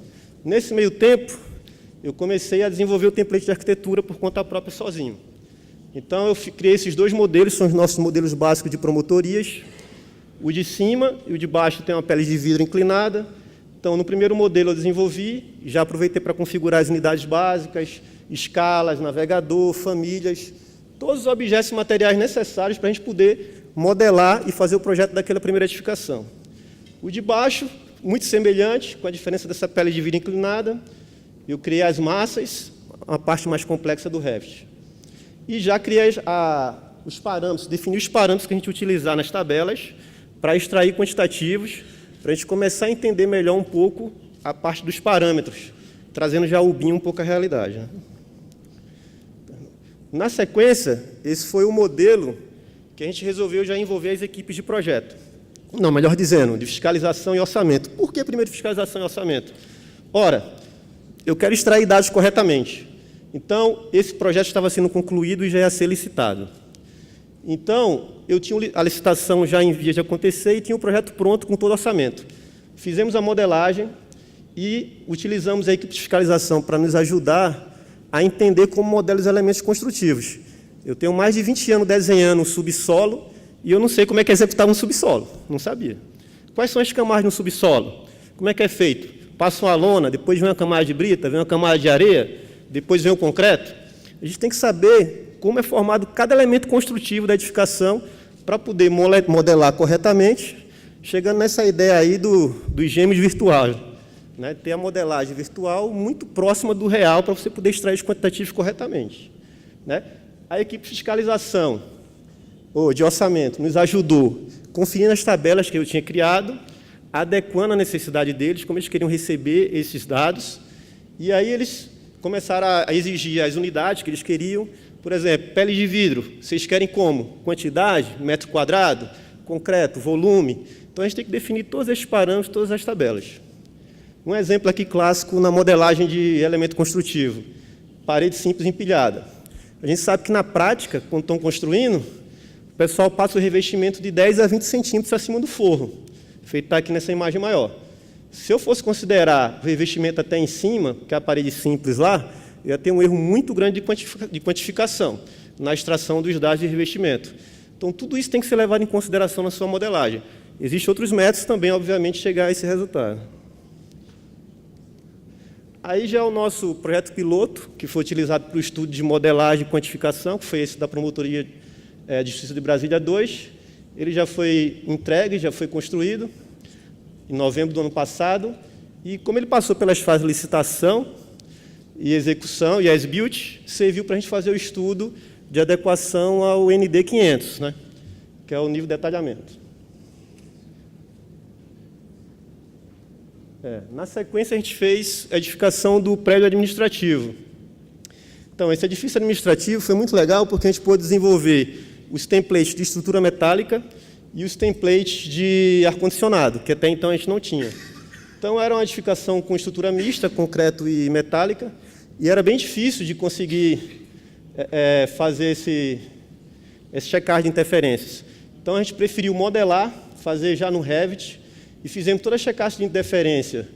S4: Nesse meio tempo, eu comecei a desenvolver o template de arquitetura por conta própria sozinho. Então, eu criei esses 2 modelos, são os nossos modelos básicos de promotorias. O de cima e o de baixo tem uma pele de vidro inclinada. Então, no primeiro modelo eu desenvolvi, já aproveitei para configurar as unidades básicas, escalas, navegador, famílias, todos os objetos e materiais necessários para a gente poder modelar e fazer o projeto daquela primeira edificação. O de baixo, muito semelhante, com a diferença dessa pele de vidro inclinada, eu criei as massas, a parte mais complexa do Revit. E já criei os parâmetros, defini os parâmetros que a gente utilizar nas tabelas para extrair quantitativos, para a gente começar a entender melhor um pouco a parte dos parâmetros, trazendo já o BIM um pouco à realidade. Na sequência, esse foi o modelo que a gente resolveu já envolver as equipes de projeto. Não, melhor dizendo, de fiscalização e orçamento. Por que primeiro fiscalização e orçamento? Ora, eu quero extrair dados corretamente. Então, esse projeto estava sendo concluído e já ia ser licitado. Então, eu tinha a licitação já em vias de acontecer e tinha o projeto pronto com todo o orçamento. Fizemos a modelagem e utilizamos a equipe de fiscalização para nos ajudar a entender como modelar os elementos construtivos. Eu tenho mais de 20 anos desenhando um subsolo e eu não sei como é que executava um subsolo, não sabia. Quais são as camadas de um subsolo? Como é que é feito? Passa uma lona, depois vem uma camada de brita, vem uma camada de areia, depois vem o concreto. A gente tem que saber como é formado cada elemento construtivo da edificação para poder modelar corretamente, chegando nessa ideia aí dos gêmeos virtuais, né? Ter a modelagem virtual muito próxima do real para você poder extrair os quantitativos corretamente, né? A equipe de fiscalização, ou de orçamento, nos ajudou conferindo as tabelas que eu tinha criado, adequando a necessidade deles, como eles queriam receber esses dados, e aí eles começaram a exigir as unidades que eles queriam. Por exemplo, pele de vidro, vocês querem como? Quantidade, metro quadrado, concreto, volume. Então, a gente tem que definir todos esses parâmetros, todas as tabelas. Um exemplo aqui clássico na modelagem de elemento construtivo. Parede simples empilhada. A gente sabe que, na prática, quando estão construindo, o pessoal passa o revestimento de 10 a 20 centímetros acima do forro, feito aqui nessa imagem maior. Se eu fosse considerar o revestimento até em cima, que é a parede simples lá, eu ia ter um erro muito grande de quantificação na extração dos dados de revestimento. Então, tudo isso tem que ser levado em consideração na sua modelagem. Existem outros métodos também, obviamente, de chegar a esse resultado. Aí já é o nosso projeto piloto, que foi utilizado para o estudo de modelagem e quantificação, que foi esse da Promotoria de Justiça de Brasília 2. Ele já foi entregue, já foi construído, em novembro do ano passado. E como ele passou pelas fases de licitação e execução e as-built, serviu para a gente fazer o estudo de adequação ao ND 500, né, que é o nível de detalhamento. Na sequência, a gente fez a edificação do prédio administrativo. Então, esse edifício administrativo foi muito legal porque a gente pôde desenvolver os templates de estrutura metálica e os templates de ar-condicionado, que até então a gente não tinha. Então, era uma edificação com estrutura mista, concreto e metálica, e era bem difícil de conseguir fazer esse check-out de interferências. Então, a gente preferiu modelar, fazer já no Revit, e fizemos toda a checagem de interferência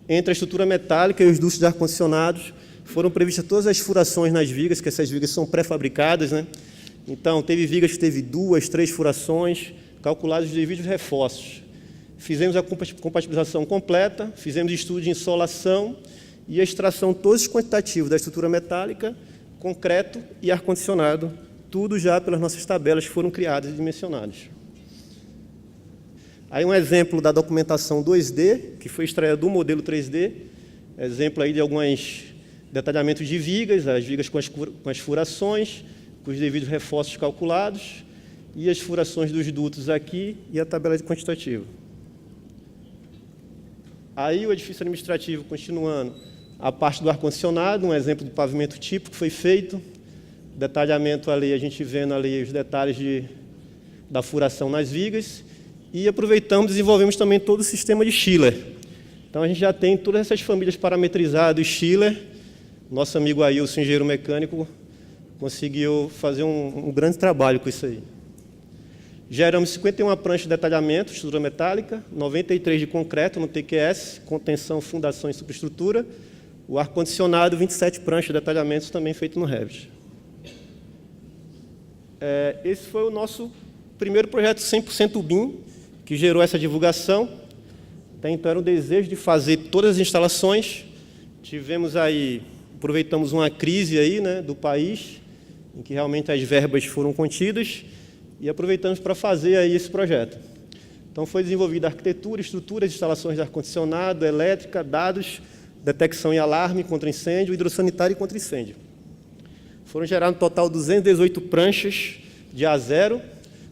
S4: entre a estrutura metálica e os dutos de ar-condicionados. Foram previstas todas as furações nas vigas, que essas vigas são pré-fabricadas, né? Então, teve vigas que teve 2, 3 furações, calculados os devidos reforços. Fizemos a compatibilização completa, fizemos estudo de insolação e a extração todos os quantitativos da estrutura metálica, concreto e ar-condicionado, tudo já pelas nossas tabelas que foram criadas e dimensionadas. Aí um exemplo da documentação 2D, que foi extraída do modelo 3D, exemplo aí de alguns detalhamentos de vigas, as vigas com as furações, com os devidos reforços calculados, e as furações dos dutos aqui e a tabela de quantitativo. Aí o edifício administrativo, continuando, a parte do ar-condicionado, um exemplo do pavimento típico que foi feito, detalhamento ali, a gente vendo ali os detalhes da furação nas vigas, e aproveitamos e desenvolvemos também todo o sistema de Schiller. Então, a gente já tem todas essas famílias parametrizadas, Schiller. Nosso amigo Ailson, engenheiro mecânico, conseguiu fazer um grande trabalho com isso aí. Geramos 51 pranchas de detalhamento, estrutura metálica, 93 de concreto no TQS, contenção, fundação e superestrutura. O ar-condicionado, 27 pranchas de detalhamentos, também feito no Revit. Esse foi o nosso primeiro projeto 100% BIM, que gerou essa divulgação. Até então, era o desejo de fazer todas as instalações. Tivemos aí, aproveitamos uma crise aí, né, do país, em que realmente as verbas foram contidas, e aproveitamos para fazer aí esse projeto. Então, foi desenvolvida arquitetura, estruturas, instalações de ar-condicionado, elétrica, dados, detecção e alarme contra incêndio, hidrossanitário e contra incêndio. Foram gerados, no total, 218 pranchas de A0,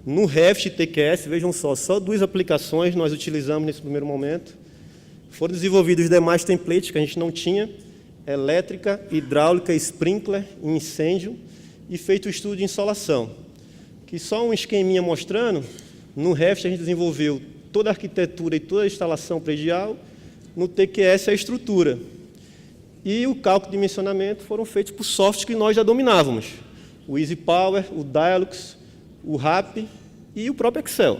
S4: no Revit TQS, vejam só 2 aplicações nós utilizamos nesse primeiro momento. Foram desenvolvidos os demais templates que a gente não tinha, elétrica, hidráulica, sprinkler e incêndio, e feito o estudo de insolação. Que só um esqueminha mostrando, no Revit a gente desenvolveu toda a arquitetura e toda a instalação predial, no TQS a estrutura. E o cálculo de dimensionamento foram feitos por softwares que nós já dominávamos, o EasyPower, o Dialux, o RAP e o próprio Excel.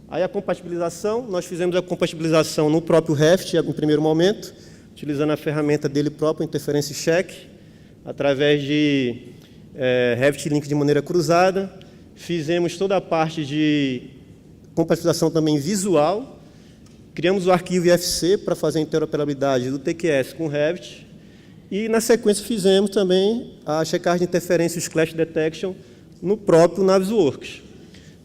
S4: Aí a compatibilização, nós fizemos a compatibilização no próprio Revit, no primeiro momento, utilizando a ferramenta dele próprio, Interference Check, através de Revit Link de maneira cruzada. Fizemos toda a parte de compatibilização também visual. Criamos o arquivo IFC para fazer a interoperabilidade do TQS com o Revit. E, na sequência, fizemos também a checagem de interferência e Clash Detection no próprio Navisworks.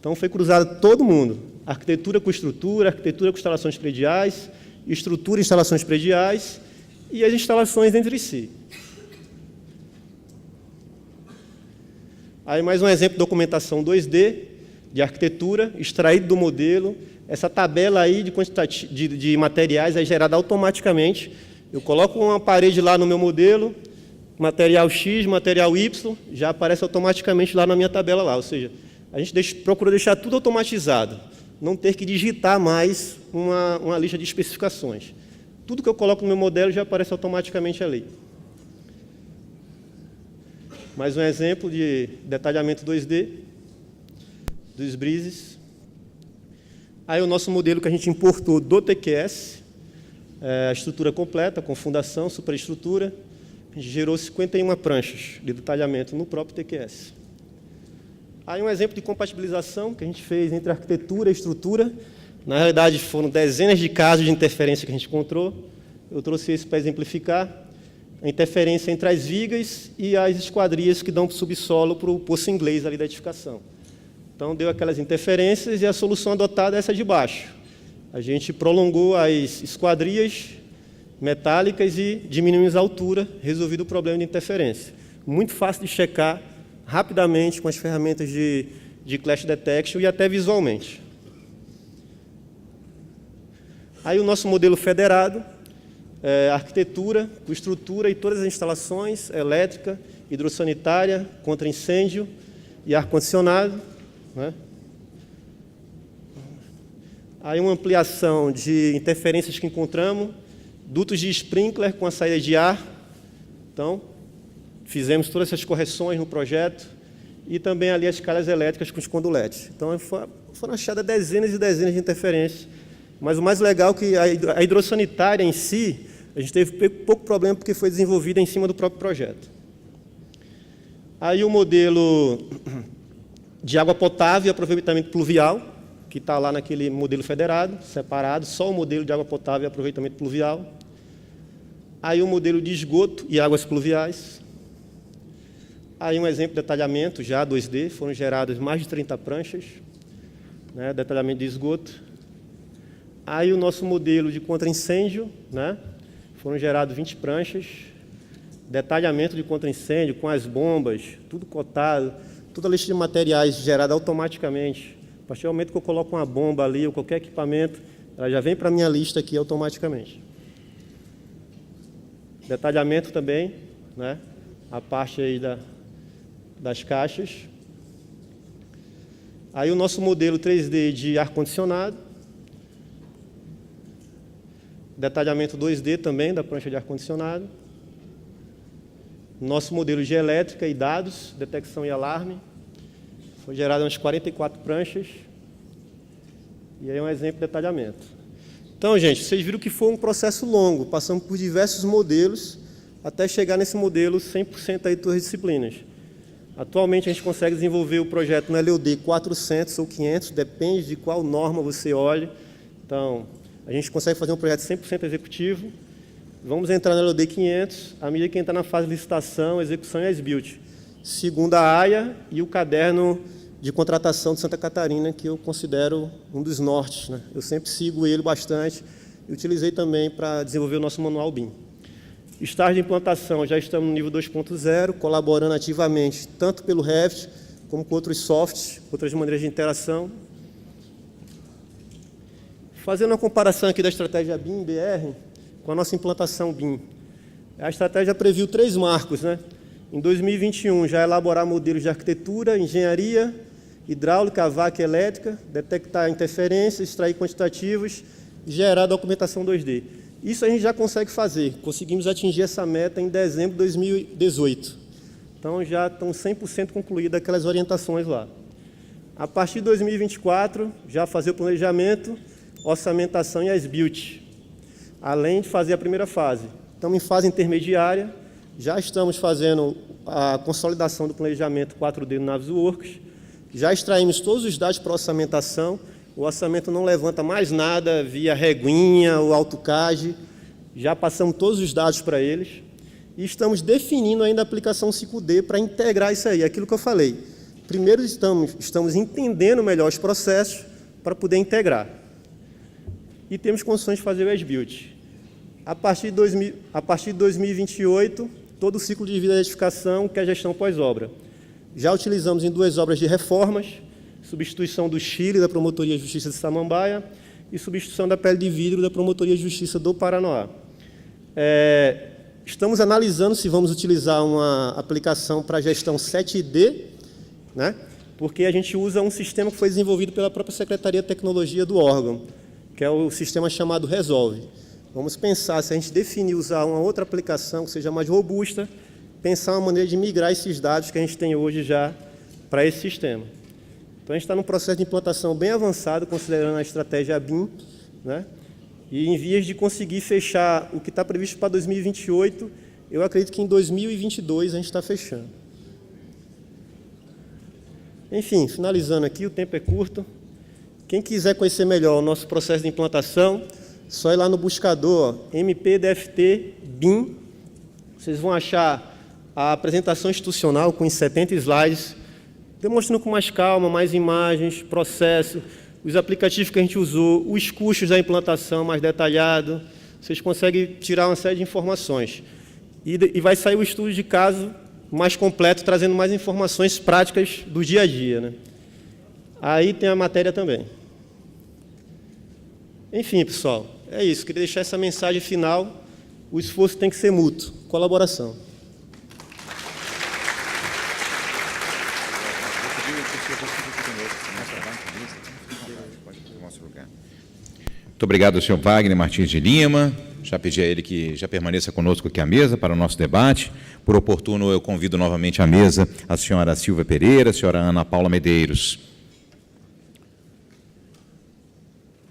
S4: Então, foi cruzado todo mundo. Arquitetura com estrutura, arquitetura com instalações prediais, estrutura e instalações prediais e as instalações entre si. Aí, mais um exemplo de documentação 2D, de arquitetura, extraído do modelo, essa tabela aí de materiais é gerada automaticamente. Eu coloco uma parede lá no meu modelo, material X, material Y, já aparece automaticamente lá na minha tabela lá. Ou seja, a gente procura deixar tudo automatizado, não ter que digitar mais uma lista de especificações. Tudo que eu coloco no meu modelo já aparece automaticamente ali. Mais um exemplo de detalhamento 2D dos brises. Aí o nosso modelo que a gente importou do TQS, a estrutura completa, com fundação, superestrutura, a gente gerou 51 pranchas de detalhamento no próprio TQS. Aí um exemplo de compatibilização que a gente fez entre arquitetura e estrutura. Na realidade, foram dezenas de casos de interferência que a gente encontrou. Eu trouxe esse para exemplificar a interferência entre as vigas e as esquadrias que dão para o subsolo para o poço inglês ali da edificação. Então, deu aquelas interferências e a solução adotada é essa de baixo. A gente prolongou as esquadrias metálicas e diminuímos a altura, resolvido o problema de interferência. Muito fácil de checar rapidamente com as ferramentas de Clash Detection e até visualmente. Aí o nosso modelo federado, arquitetura, com estrutura e todas as instalações, elétrica, hidrossanitária, contra incêndio e ar-condicionado, né? Aí uma ampliação de interferências que encontramos, dutos de sprinkler com a saída de ar. Então, fizemos todas essas correções no projeto e também ali as calhas elétricas com os conduletes. Então, foram achadas dezenas e dezenas de interferências. Mas o mais legal é que a hidrossanitária em si, a gente teve pouco problema porque foi desenvolvida em cima do próprio projeto. Aí o modelo de água potável e aproveitamento pluvial, que está lá naquele modelo federado, separado, só o modelo de água potável e aproveitamento pluvial. Aí o modelo de esgoto e águas pluviais. Aí um exemplo de detalhamento, já 2D, foram geradas mais de 30 pranchas, né, detalhamento de esgoto. Aí o nosso modelo de contra-incêndio, né, foram geradas 20 pranchas, detalhamento de contra-incêndio com as bombas, tudo cotado, toda a lista de materiais gerada automaticamente. A partir do momento que eu coloco uma bomba ali ou qualquer equipamento, ela já vem para a minha lista aqui automaticamente. Detalhamento também, né? A parte aí das caixas. Aí o nosso modelo 3D de ar-condicionado. Detalhamento 2D também da prancha de ar-condicionado. Nosso modelo de elétrica e dados, detecção e alarme. Foi gerado umas 44 pranchas. E aí um exemplo de detalhamento. Então, gente, vocês viram que foi um processo longo. Passamos por diversos modelos até chegar nesse modelo 100% aí de todas as disciplinas. Atualmente, a gente consegue desenvolver o projeto no LOD 400 ou 500, depende de qual norma você olhe. Então, a gente consegue fazer um projeto 100% executivo. Vamos entrar no LOD 500, à medida que entrar na fase de licitação, execução e as-built. Segundo a AIA e o caderno de contratação de Santa Catarina, que eu considero um dos nortes, né? Eu sempre sigo ele bastante e utilizei também para desenvolver o nosso manual BIM. Estágio de implantação, já estamos no nível 2.0, colaborando ativamente, tanto pelo Revit, como com outros softs, outras maneiras de interação. Fazendo uma comparação aqui da estratégia BIM-BR com a nossa implantação BIM. A estratégia previu 3 marcos, né? Em 2021, já elaborar modelos de arquitetura, engenharia, hidráulica, vaca elétrica, detectar interferências, extrair quantitativos, gerar documentação 2D. Isso a gente já consegue fazer. Conseguimos atingir essa meta em dezembro de 2018. Então, já estão 100% concluídas aquelas orientações lá. A partir de 2024, já fazer o planejamento, orçamentação e as-built, além de fazer a primeira fase. Estamos em fase intermediária, já estamos fazendo a consolidação do planejamento 4D no Navisworks, já extraímos todos os dados para orçamentação, o orçamento não levanta mais nada via reguinha ou AutoCAD, já passamos todos os dados para eles e estamos definindo ainda a aplicação 5D para integrar isso aí, aquilo que eu falei. Primeiro estamos entendendo melhor os processos para poder integrar. E temos condições de fazer o as-built. A partir de 2028, todo o ciclo de vida da edificação, que é a gestão pós-obra. Já utilizamos em 2 obras de reformas, substituição do Chile, da Promotoria de Justiça de Samambaia, e substituição da pele de vidro da Promotoria de Justiça do Paranoá. Estamos analisando se vamos utilizar uma aplicação para gestão 7D, né? Porque a gente usa um sistema que foi desenvolvido pela própria Secretaria de Tecnologia do órgão, que é o sistema chamado Resolve. Vamos pensar, se a gente definir usar uma outra aplicação que seja mais robusta, pensar uma maneira de migrar esses dados que a gente tem hoje já para esse sistema. Então, a gente está num processo de implantação bem avançado, considerando a estratégia BIM, né? E em vias de conseguir fechar o que está previsto para 2028, eu acredito que em 2022 a gente está fechando. Enfim, finalizando aqui, o tempo é curto. Quem quiser conhecer melhor o nosso processo de implantação, só ir lá no buscador MPDFT BIM. Vocês vão achar a apresentação institucional com 70 slides, demonstrando com mais calma, mais imagens, processo, os aplicativos que a gente usou, os custos da implantação mais detalhado. Vocês conseguem tirar uma série de informações. E vai sair o estudo de caso mais completo, trazendo mais informações práticas do dia a dia, né? Aí tem a matéria também. Enfim, pessoal, é isso. Queria deixar essa mensagem final. O esforço tem que ser mútuo. Colaboração.
S1: Muito obrigado ao senhor Wagner Martins de Lima. Já pedi a ele que já permaneça conosco aqui à mesa para o nosso debate. Por oportuno, eu convido novamente à mesa a senhora Silvia Pereira, a senhora Ana Paula Medeiros.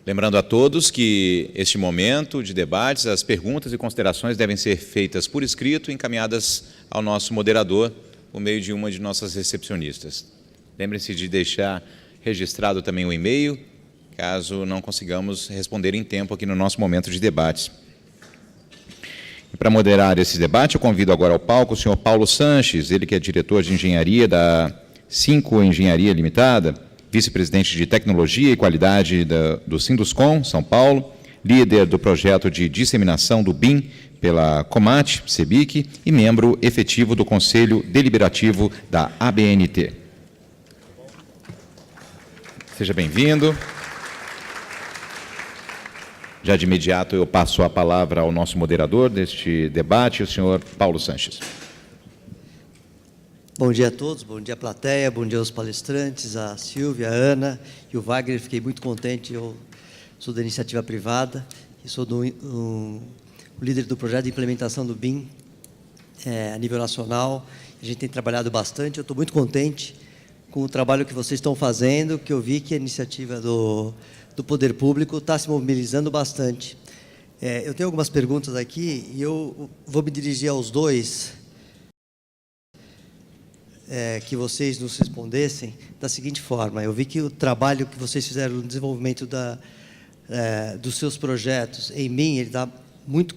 S1: Lembrando a todos que este momento de debates, as perguntas e considerações devem ser feitas por escrito e encaminhadas ao nosso moderador por meio de uma de nossas recepcionistas. Lembrem-se de deixar registrado também o e-mail, caso não consigamos responder em tempo aqui no nosso momento de debates. E para moderar esse debate, eu convido agora ao palco o senhor Paulo Sanches, ele que é diretor de engenharia da 5 Engenharia Limitada, vice-presidente de tecnologia e qualidade do Sinduscom, São Paulo, líder do projeto de disseminação do BIM pela Comat, CEBIC, e membro efetivo do Conselho Deliberativo da ABNT. Seja bem-vindo. Já de imediato eu passo a palavra ao nosso moderador deste debate, o senhor Paulo Sanches.
S5: Bom dia a todos, bom dia à plateia, bom dia aos palestrantes, a Silvia, a Ana e o Wagner. Fiquei muito contente, eu sou da iniciativa privada e sou o líder do projeto de implementação do BIM a nível nacional. A gente tem trabalhado bastante, eu estou muito contente com o trabalho que vocês estão fazendo, que eu vi que a iniciativa do Poder Público está se mobilizando bastante. Eu tenho algumas perguntas aqui e eu vou me dirigir aos dois, que vocês nos respondessem da seguinte forma. Eu vi que o trabalho que vocês fizeram no desenvolvimento dos seus projetos, em mim, ele está muito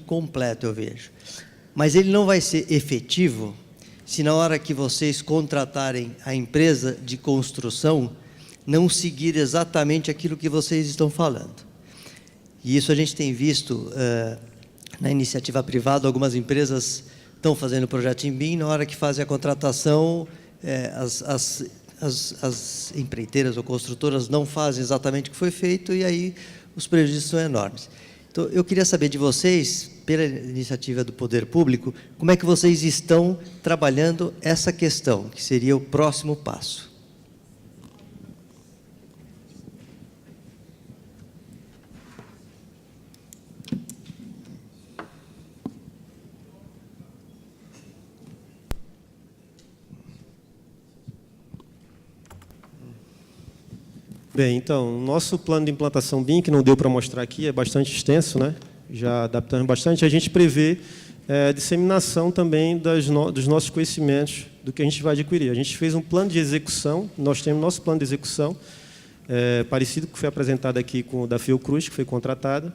S5: completo, eu vejo. Mas ele não vai ser efetivo se na hora que vocês contratarem a empresa de construção, não seguir exatamente aquilo que vocês estão falando. E isso a gente tem visto na iniciativa privada, algumas empresas estão fazendo projeto em BIM, na hora que fazem a contratação, as empreiteiras ou construtoras não fazem exatamente o que foi feito e aí os prejuízos são enormes. Então, eu queria saber de vocês, pela iniciativa do Poder Público, como é que vocês estão trabalhando essa questão, que seria o próximo passo.
S4: Bem, então, o nosso plano de implantação BIM, que não deu para mostrar aqui, é bastante extenso, né? Já adaptamos bastante. A gente prevê disseminação também dos nossos conhecimentos, do que a gente vai adquirir. A gente fez um plano de execução, nós temos nosso plano de execução, parecido com o que foi apresentado aqui com o da Fiocruz, que foi contratada,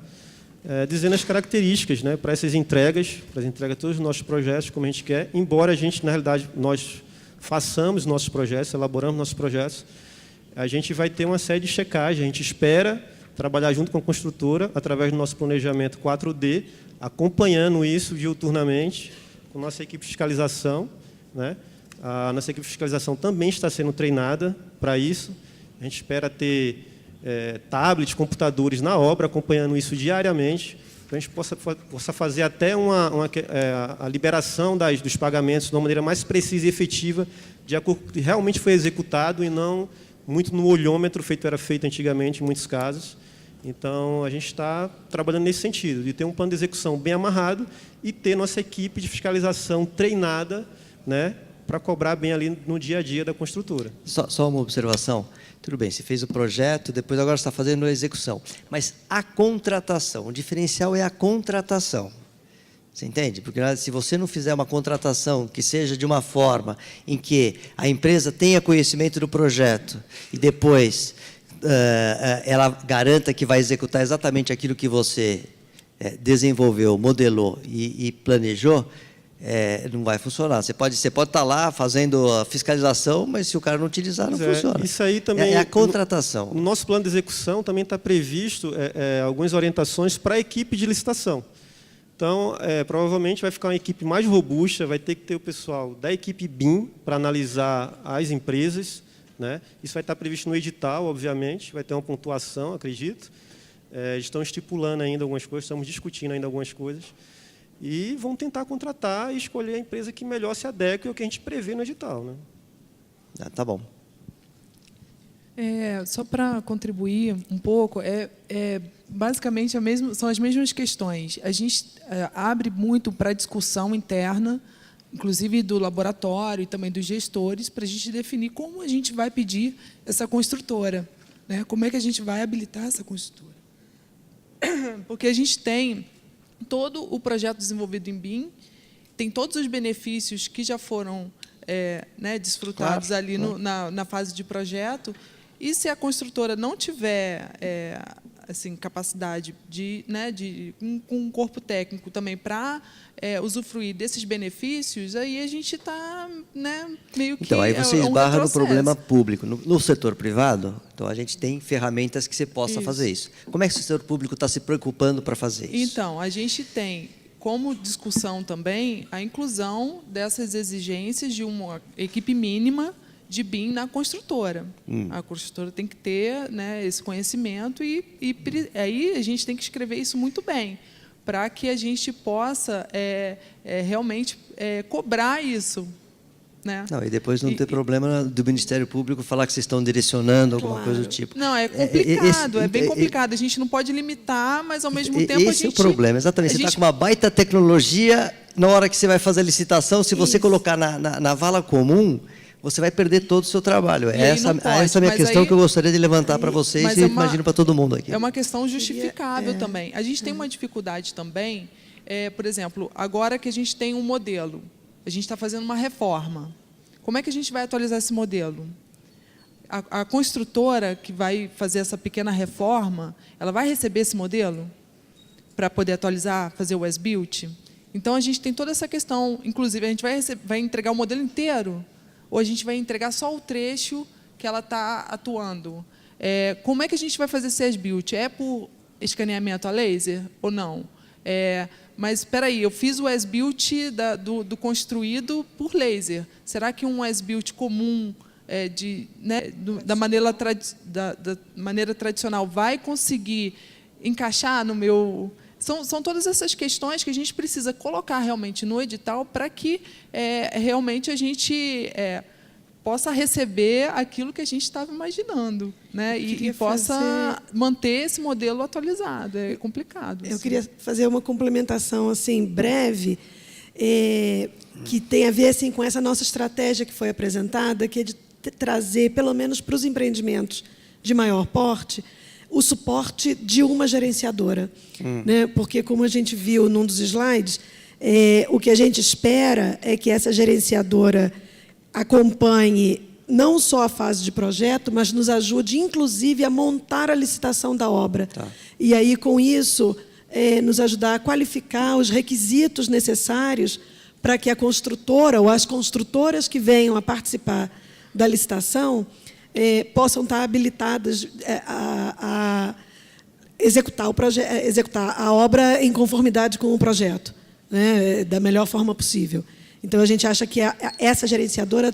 S4: dizendo as características, né, para essas entregas, para as entregas de todos os nossos projetos, como a gente quer, embora a gente, na realidade, nós façamos nossos projetos, elaboramos nossos projetos, a gente vai ter uma série de checagem, a gente espera trabalhar junto com a construtora, através do nosso planejamento 4D, acompanhando isso diuturnamente, com nossa equipe de fiscalização, né? A nossa equipe de fiscalização também está sendo treinada para isso, A gente espera ter tablets, computadores na obra, acompanhando isso diariamente, para a gente possa fazer até a liberação dos pagamentos de uma maneira mais precisa e efetiva, de acordo com o que realmente foi executado, e não muito no olhômetro, era feito antigamente, em muitos casos. Então, a gente está trabalhando nesse sentido, de ter um plano de execução bem amarrado e ter nossa equipe de fiscalização treinada, né, para cobrar bem ali no dia a dia da construtora.
S5: Só uma observação. Tudo bem, você fez o projeto, depois agora você está fazendo a execução. Mas a contratação, o diferencial é a contratação. Você entende? Porque se você não fizer uma contratação que seja de uma forma em que a empresa tenha conhecimento do projeto e depois ela garanta que vai executar exatamente aquilo que você desenvolveu, modelou e planejou, não vai funcionar. Você pode estar lá fazendo a fiscalização, mas se o cara não utilizar, não funciona.
S4: Isso aí também
S5: é a contratação.
S4: No nosso plano de execução também está previsto algumas orientações para a equipe de licitação. Então, provavelmente vai ficar uma equipe mais robusta, vai ter que ter o pessoal da equipe BIM para analisar as empresas, né? Isso vai estar previsto no edital, obviamente, vai ter uma pontuação, acredito. Estão estipulando ainda algumas coisas, estamos discutindo ainda algumas coisas. E vão tentar contratar e escolher a empresa que melhor se adeque ao que a gente prevê no edital, né?
S5: Tá bom.
S2: Só para contribuir um pouco, basicamente são as mesmas questões. A gente abre muito para discussão interna, inclusive do laboratório e também dos gestores, para a gente definir como a gente vai pedir essa construtora, né? Como é que a gente vai habilitar essa construtora. Porque a gente tem todo o projeto desenvolvido em BIM, tem todos os benefícios que já foram desfrutados ali na fase de projeto, e se a construtora não tiver assim, capacidade com um corpo técnico também para usufruir desses benefícios, aí a gente está meio que...
S5: Então, aí você esbarra no problema público. No setor privado, então, a gente tem ferramentas que você possa fazer isso. Como é que o setor público está se preocupando para fazer isso?
S2: Então, a gente tem como discussão também a inclusão dessas exigências de uma equipe mínima de BIM na construtora. A construtora tem que ter esse conhecimento e aí a gente tem que escrever isso muito bem, para que a gente possa realmente cobrar isso. Né?
S5: Não, e depois não ter problema do Ministério Público falar que vocês estão direcionando alguma coisa do tipo.
S2: Não, é complicado, é bem complicado. A gente não pode limitar, mas, ao mesmo tempo, a gente...
S5: Esse é o problema, exatamente. Você está com uma baita tecnologia, na hora que você vai fazer a licitação, se você colocar na vala comum, você vai perder todo o seu trabalho. Essa é a minha questão que eu gostaria de levantar para vocês e imagino para todo mundo aqui.
S2: É uma questão justificável também. A gente tem uma dificuldade também, por exemplo, agora que a gente tem um modelo, a gente está fazendo uma reforma. Como é que a gente vai atualizar esse modelo? A construtora que vai fazer essa pequena reforma, ela vai receber esse modelo para poder atualizar, fazer o as-built? Então, a gente tem toda essa questão. Inclusive, a gente vai entregar o modelo inteiro ou a gente vai entregar só o trecho que ela está atuando? Como é que a gente vai fazer esse as-built? É por escaneamento a laser ou não? Mas, espera aí, eu fiz o as-built do construído por laser. Será que um as-built comum, da maneira tradicional, vai conseguir encaixar no meu... São todas essas questões que a gente precisa colocar realmente no edital para que realmente a gente possa receber aquilo que a gente estava imaginando, né? E possa manter esse modelo atualizado. É complicado.
S3: Eu queria fazer uma complementação assim, breve, que tem a ver assim, com essa nossa estratégia que foi apresentada, que é de trazer, pelo menos para os empreendimentos de maior porte, o suporte de uma gerenciadora. Né? Porque, como a gente viu num dos slides, o que a gente espera é que essa gerenciadora acompanhe não só a fase de projeto, mas nos ajude, inclusive, a montar a licitação da obra. Tá. E aí, com isso, nos ajudar a qualificar os requisitos necessários para que a construtora ou as construtoras que venham a participar da licitação possam estar habilitadas a executar a obra em conformidade com o projeto, né, da melhor forma possível. Então, a gente acha que essa gerenciadora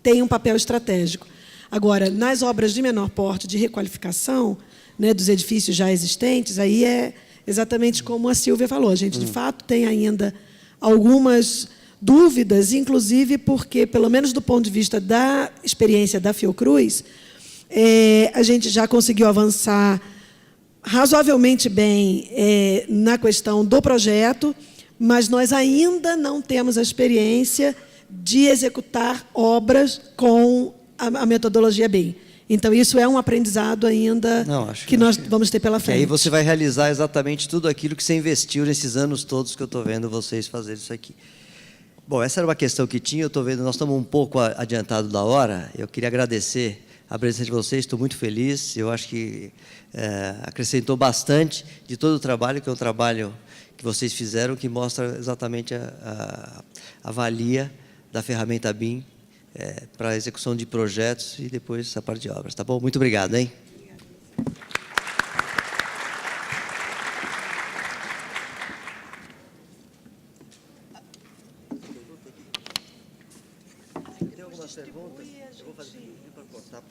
S3: tem um papel estratégico. Agora, nas obras de menor porte, de requalificação, né, dos edifícios já existentes, aí é exatamente como a Silvia falou. A gente, de fato, tem ainda algumas dúvidas, inclusive porque, pelo menos do ponto de vista da experiência da Fiocruz, a gente já conseguiu avançar razoavelmente bem na questão do projeto, mas nós ainda não temos a experiência de executar obras com a metodologia BIM. Então, isso é um aprendizado ainda que nós vamos ter pela frente.
S5: E aí você vai realizar exatamente tudo aquilo que você investiu nesses anos todos que eu estou vendo vocês fazerem isso aqui. Bom, essa era uma questão que tinha, eu estou vendo, nós estamos um pouco adiantados da hora. Eu queria agradecer a presença de vocês, estou muito feliz. Eu acho que acrescentou bastante de todo o trabalho, que é um trabalho que vocês fizeram, que mostra exatamente a valia da ferramenta BIM para a execução de projetos e depois essa parte de obras. Tá bom? Muito obrigado, hein? Tem algumas perguntas? Eu vou fazer para cortar.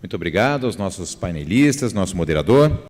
S1: Muito obrigado aos nossos painelistas, nosso moderador.